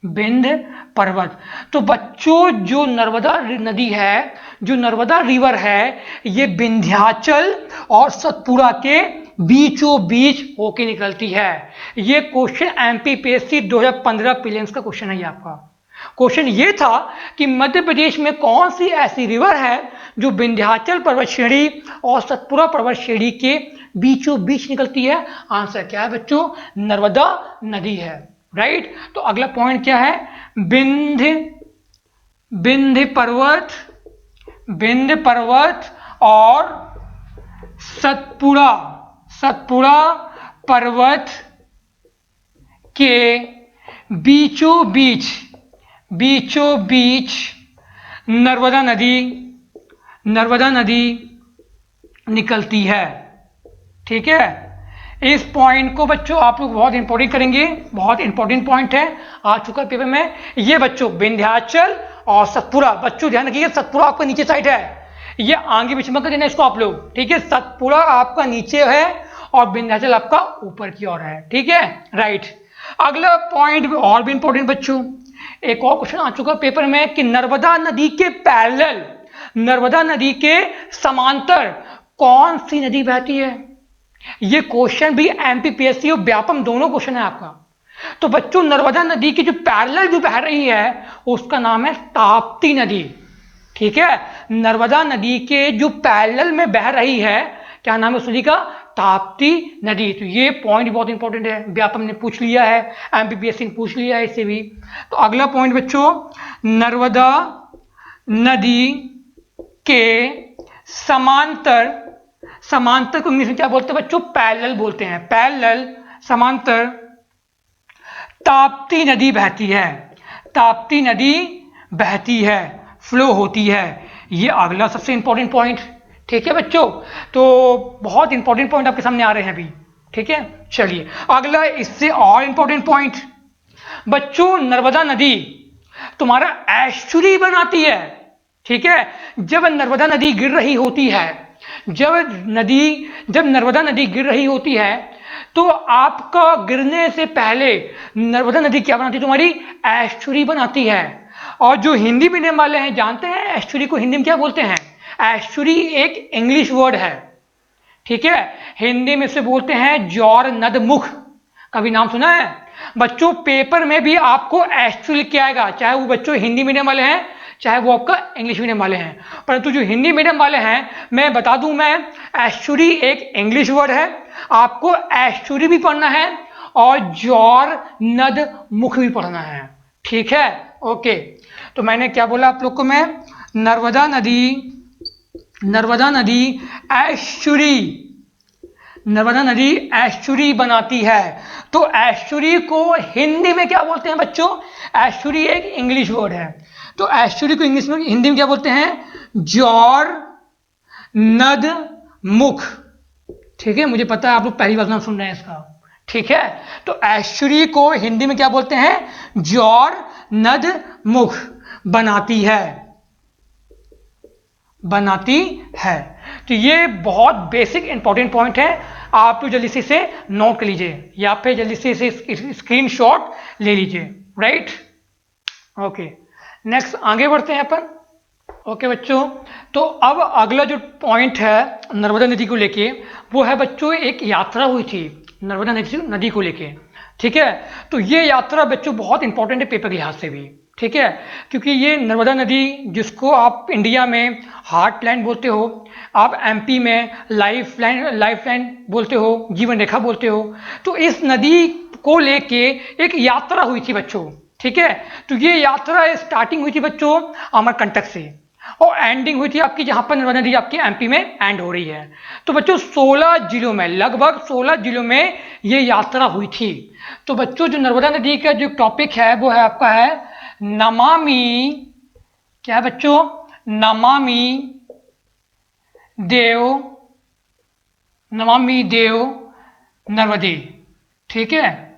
विंध्य पर्वत। तो बच्चों जो नर्मदा नदी है, जो नर्मदा रिवर है, ये विंध्याचल और सतपुड़ा के बीचों बीच होके निकलती है। ये क्वेश्चन एमपीपीएससी 2015 प्रीलिम्स का क्वेश्चन है। ये आपका क्वेश्चन ये था कि मध्य प्रदेश में कौन सी ऐसी रिवर है जो विंध्याचल पर्वत श्रेणी और सतपुड़ा पर्वत श्रेणी के बीचों बीच निकलती है। आंसर क्या है बच्चों? नर्मदा नदी है। राइट। तो अगला पॉइंट क्या है? विंध्य पर्वत और सतपुड़ा पर्वत के बीचों बीच नर्मदा नदी निकलती है। ठीक है। इस पॉइंट को बच्चों आप लोग बहुत इंपॉर्टेंट करेंगे, बहुत इंपॉर्टेंट पॉइंट है, आ चुका पेपर में। ये बच्चों विंध्याचल और सतपुड़ा, बच्चों ध्यान रखिए सतपुड़ा आपका नीचे साइड है, ये आगे पीछे मत कर देना इसको आप लोग। ठीक है। सतपुड़ा आपका नीचे है और विंध्याचल आपका ऊपर की ओर है। ठीक है। राइट। अगला पॉइंट और भी इंपॉर्टेंट बच्चों, एक और क्वेश्चन आ चुका पेपर में कि नर्मदा नदी के पैरेलल, नर्मदा नदी के समांतर कौन सी नदी बहती है। ये क्वेश्चन भी एमपीपीएससी और व्यापम दोनों क्वेश्चन है आपका। तो बच्चों नर्मदा नदी की जो पैरेलल जो बह रही है उसका नाम है ताप्ती नदी। ठीक है। नर्मदा नदी के जो पैरेलल में बह रही है, क्या नाम है उस नदी का? ताप्ती नदी। तो ये पॉइंट बहुत इंपॉर्टेंट है, व्यापम ने पूछ लिया है, एमपीपीएससी ने पूछ लिया है इससे भी। तो अगला पॉइंट बच्चों, नर्मदा नदी के समांतर को इंग्लिश में क्या बोलते हैं बच्चों? पैरेलल बोलते हैं। पैरेलल, समांतर ताप्ती नदी बहती है। ताप्ती नदी बहती है, फ्लो होती है। ये अगला सबसे इंपॉर्टेंट पॉइंट। ठीक है बच्चों। तो बहुत इंपॉर्टेंट पॉइंट आपके सामने आ रहे हैं अभी। ठीक है। चलिए अगला इससे और इंपॉर्टेंट पॉइंट बच्चों, नर्मदा नदी तुम्हारा एस्चुरी बनाती है। ठीक है। जब नर्मदा नदी गिर रही होती है, जब नर्मदा नदी गिर रही होती है तो आपका गिरने से पहले नर्मदा नदी क्या बनाती है? तुम्हारी एस्चुरी बनाती है। और जो हिंदी मीडियम वाले हैं जानते हैं एस्चुरी को हिंदी में क्या बोलते हैं? एस्चुरी एक इंग्लिश वर्ड है। ठीक है। हिंदी में से बोलते हैं ज्वार नद मुख। कभी नाम सुना है? बच्चों पेपर में भी आपको एस्चुरी क्या आएगा, चाहे वो बच्चों हिंदी मीडियम वाले हैं चाहे वो आपका इंग्लिश मीडियम वाले हैं। परंतु जो हिंदी मीडियम वाले हैं, मैं बता दूं, मैं एस्चुरी एक इंग्लिश वर्ड है, आपको एस्चुरी भी पढ़ना है और ज्वार नद मुख भी पढ़ना है। ठीक है। ओके। तो मैंने क्या बोला आप लोग को? मैं नर्मदा नदी एस्चुरी बनाती है। तो एस्चुरी को हिंदी में क्या बोलते हैं बच्चों? एस्चुरी एक इंग्लिश वर्ड है, तो एस्चुरी को इंग्लिश में हिंदी में क्या बोलते हैं? ज्वार नद मुख। ठीक है। मुझे पता है आप लोग पहली बार नाम सुन रहे हैं इसका। ठीक है। तो एस्चुरी को हिंदी में क्या बोलते हैं? ज्वार नद मुख बनाती है। तो ये बहुत बेसिक इंपॉर्टेंट पॉइंट है, आप तो जल्दी से इसे नोट कर लीजिए या फिर जल्दी से इसे स्क्रीनशॉट ले लीजिए। राइट। ओके। नेक्स्ट आगे बढ़ते हैं अपन। ओके बच्चों। तो अब अगला जो पॉइंट है नर्मदा नदी को लेके, वो है बच्चों एक यात्रा हुई थी नर्मदा नदी को लेके। ठीक है। तो ये यात्रा बच्चों बहुत इंपॉर्टेंट है पेपर के लिहाज से भी। ठीक है। क्योंकि ये नर्मदा नदी, जिसको आप इंडिया में हार्टलैंड बोलते हो, आप एमपी में लाइफलाइन बोलते हो, जीवन रेखा बोलते हो, तो इस नदी को लेके एक यात्रा हुई थी बच्चों। ठीक है। तो ये यात्रा स्टार्टिंग हुई थी बच्चों अमरकंटक से और एंडिंग हुई थी आपकी जहां पर नर्मदा नदी आपकी एमपी में एंड हो रही है। तो बच्चों 16 जिलों में, लगभग 16 जिलों में ये यात्रा हुई थी। तो बच्चों जो नर्मदा नदी का जो टॉपिक है वो है आपका है नमामि, क्या है बच्चों? नमामि देव नर्मदे। ठीक है।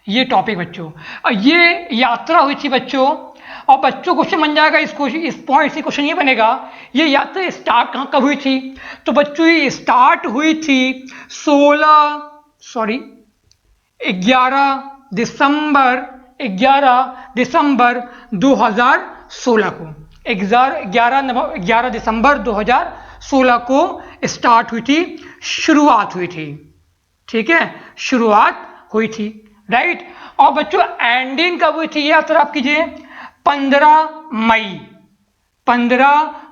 ये टॉपिक बच्चों, ये यात्रा हुई थी बच्चों। और बच्चों क्वेश्चन बन जाएगा इस पॉइंट से क्वेश्चन ये बनेगा, ये यात्रा स्टार्ट कब हुई थी? तो बच्चों ये स्टार्ट हुई थी 11 दिसंबर 2016 को 11 दिसंबर 2016 को स्टार्ट हुई थी, शुरुआत हुई थी। ठीक है, शुरुआत हुई थी, राइट। और बच्चों एंडिंग कब हुई थी ये आप कीजिए, 15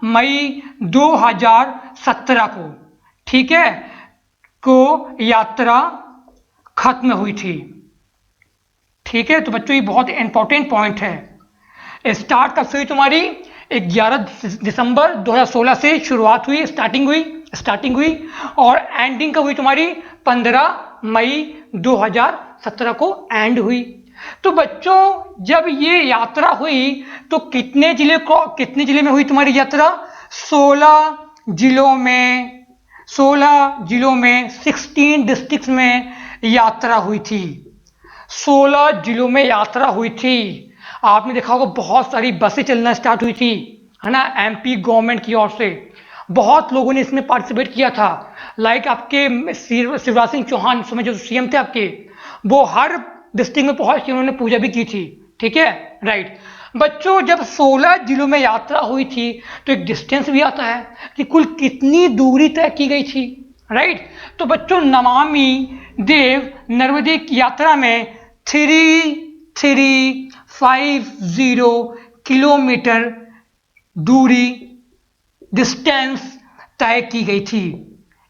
मई 2017 को, ठीक है, को यात्रा खत्म हुई थी। ठीक है, तो बच्चों ये बहुत इंपॉर्टेंट पॉइंट है। स्टार्ट कब से हुई तुम्हारी, 11 दिसंबर 2016 से शुरुआत हुई, स्टार्टिंग हुई और एंडिंग कब हुई तुम्हारी, 15 मई 2017 को एंड हुई। तो बच्चों जब ये यात्रा हुई तो कितने जिले में हुई तुम्हारी यात्रा, 16 जिलों में 16 डिस्ट्रिक्ट्स में यात्रा हुई थी, 16 जिलों में यात्रा हुई थी। आपने देखा होगा बहुत सारी बसें चलना स्टार्ट हुई थी, है ना, एमपी गवर्नमेंट की ओर से बहुत लोगों ने इसमें पार्टिसिपेट किया था। लाइक आपके शिवराज सिंह चौहान समय जो सीएम थे आपके, वो हर डिस्ट्रिक्ट में पहुंच के उन्होंने पूजा भी की थी। ठीक है, राइट। बच्चों जब 16 जिलों में यात्रा हुई थी तो एक डिस्टेंस भी आता है कि कुल कितनी दूरी तय की गई थी, राइट। तो बच्चों नमामि देव नर्मदे की यात्रा में 3350 किलोमीटर दूरी डिस्टेंस तय की गई थी,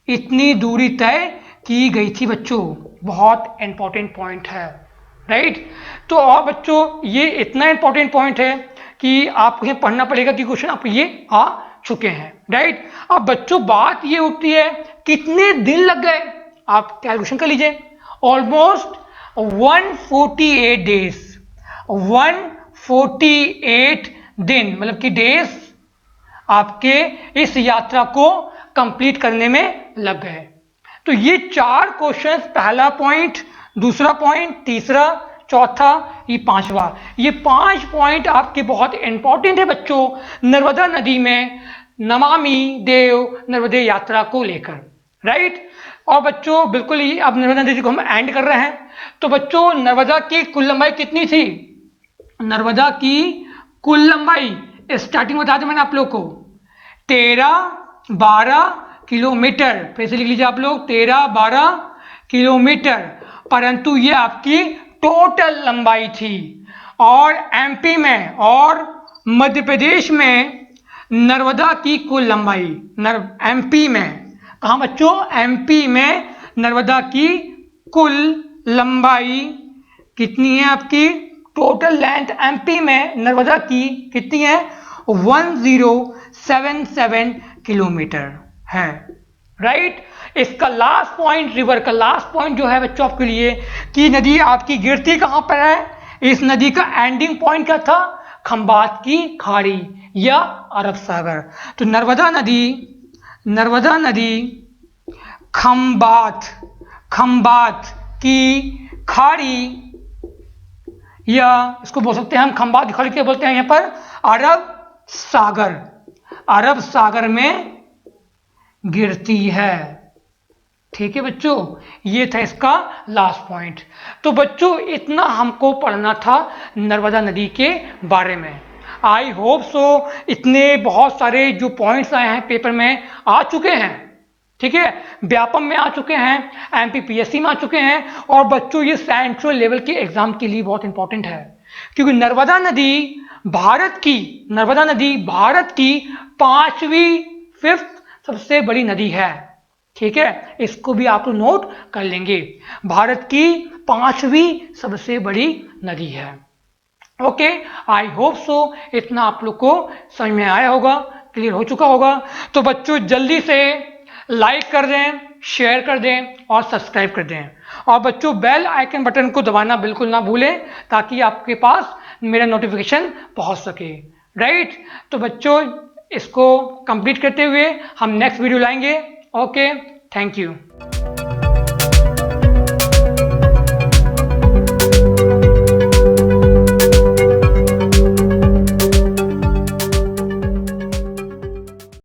इतनी दूरी तय की गई थी बच्चों, बहुत इंपॉर्टेंट पॉइंट है, राइट। तो और बच्चों ये इतना इंपॉर्टेंट पॉइंट है कि आपको ये पढ़ना पड़ेगा कि क्वेश्चन आप ये आ चुके हैं, राइट। अब बच्चों बात ये उठती है कितने दिन लग गए, आप कैलकुलेशन कर लीजिए, ऑलमोस्ट 148 डेज, 148 दिन मतलब कि डेज आपके इस यात्रा को कंप्लीट करने में लग गए। तो ये 4 क्वेश्चंस, पहला पॉइंट, दूसरा पॉइंट, तीसरा, चौथा, ये 5वां, ये 5 पॉइंट आपके बहुत इंपॉर्टेंट है बच्चों नर्मदा नदी में नमामि देव नर्मदे यात्रा को लेकर, राइट। और बच्चों बिल्कुल ही अब नर्मदा नदी को हम एंड कर रहे हैं। तो बच्चों नर्मदा की कुल लंबाई कितनी थी, नर्मदा की कुल लंबाई स्टार्टिंग बता दें मैंने आप लोग को 13-12 किलोमीटर, फिर से लिख लीजिए आप लोग 13-12 किलोमीटर, परंतु ये आपकी टोटल लंबाई थी। और एमपी में और मध्य प्रदेश में नर्मदा की कुल लंबाई, एमपी में, कहाँ बच्चों, एमपी में नर्मदा की कुल लंबाई कितनी है आपकी, टोटल लेंथ एमपी में नर्मदा की कितनी है, 1077 किलोमीटर है, राइट। इसका लास्ट पॉइंट, रिवर का लास्ट पॉइंट जो है बच्चों आपके लिए कि नदी आपकी गिरती कहां पर है, इस नदी का एंडिंग पॉइंट क्या था, खंबात की खाड़ी या अरब सागर। तो नर्मदा नदी खंबात की खाड़ी, या इसको बोल सकते हैं हम खंबात की खाड़ी क्या बोलते हैं यहाँ पर, अरब सागर में गिरती है। ठीक है बच्चों, ये था इसका लास्ट पॉइंट। तो बच्चों इतना हमको पढ़ना था नर्मदा नदी के बारे में। आई होप सो इतने बहुत सारे जो पॉइंट्स आए हैं पेपर में आ चुके हैं, ठीक है, व्यापम में आ चुके हैं, एमपीपीएससी में आ चुके हैं। और बच्चों ये सेंट्रल लेवल के एग्जाम के लिए बहुत इंपॉर्टेंट है, क्योंकि नर्मदा नदी भारत की 5वीं सबसे बड़ी नदी है। ठीक है, इसको भी आप लोग नोट कर लेंगे, भारत की 5वीं सबसे बड़ी नदी है। ओके, आई होप सो इतना आप लोग को समझ में आया होगा, क्लियर हो चुका होगा। तो बच्चों जल्दी से लाइक कर दें, शेयर कर दें और सब्सक्राइब कर दें। और बच्चों बेल आइकन बटन को दबाना बिल्कुल ना भूलें, ताकि आपके पास मेरा नोटिफिकेशन पहुंच सके, राइट। तो बच्चों इसको कंप्लीट करते हुए हम नेक्स्ट वीडियो लाएंगे। Okay, thank you.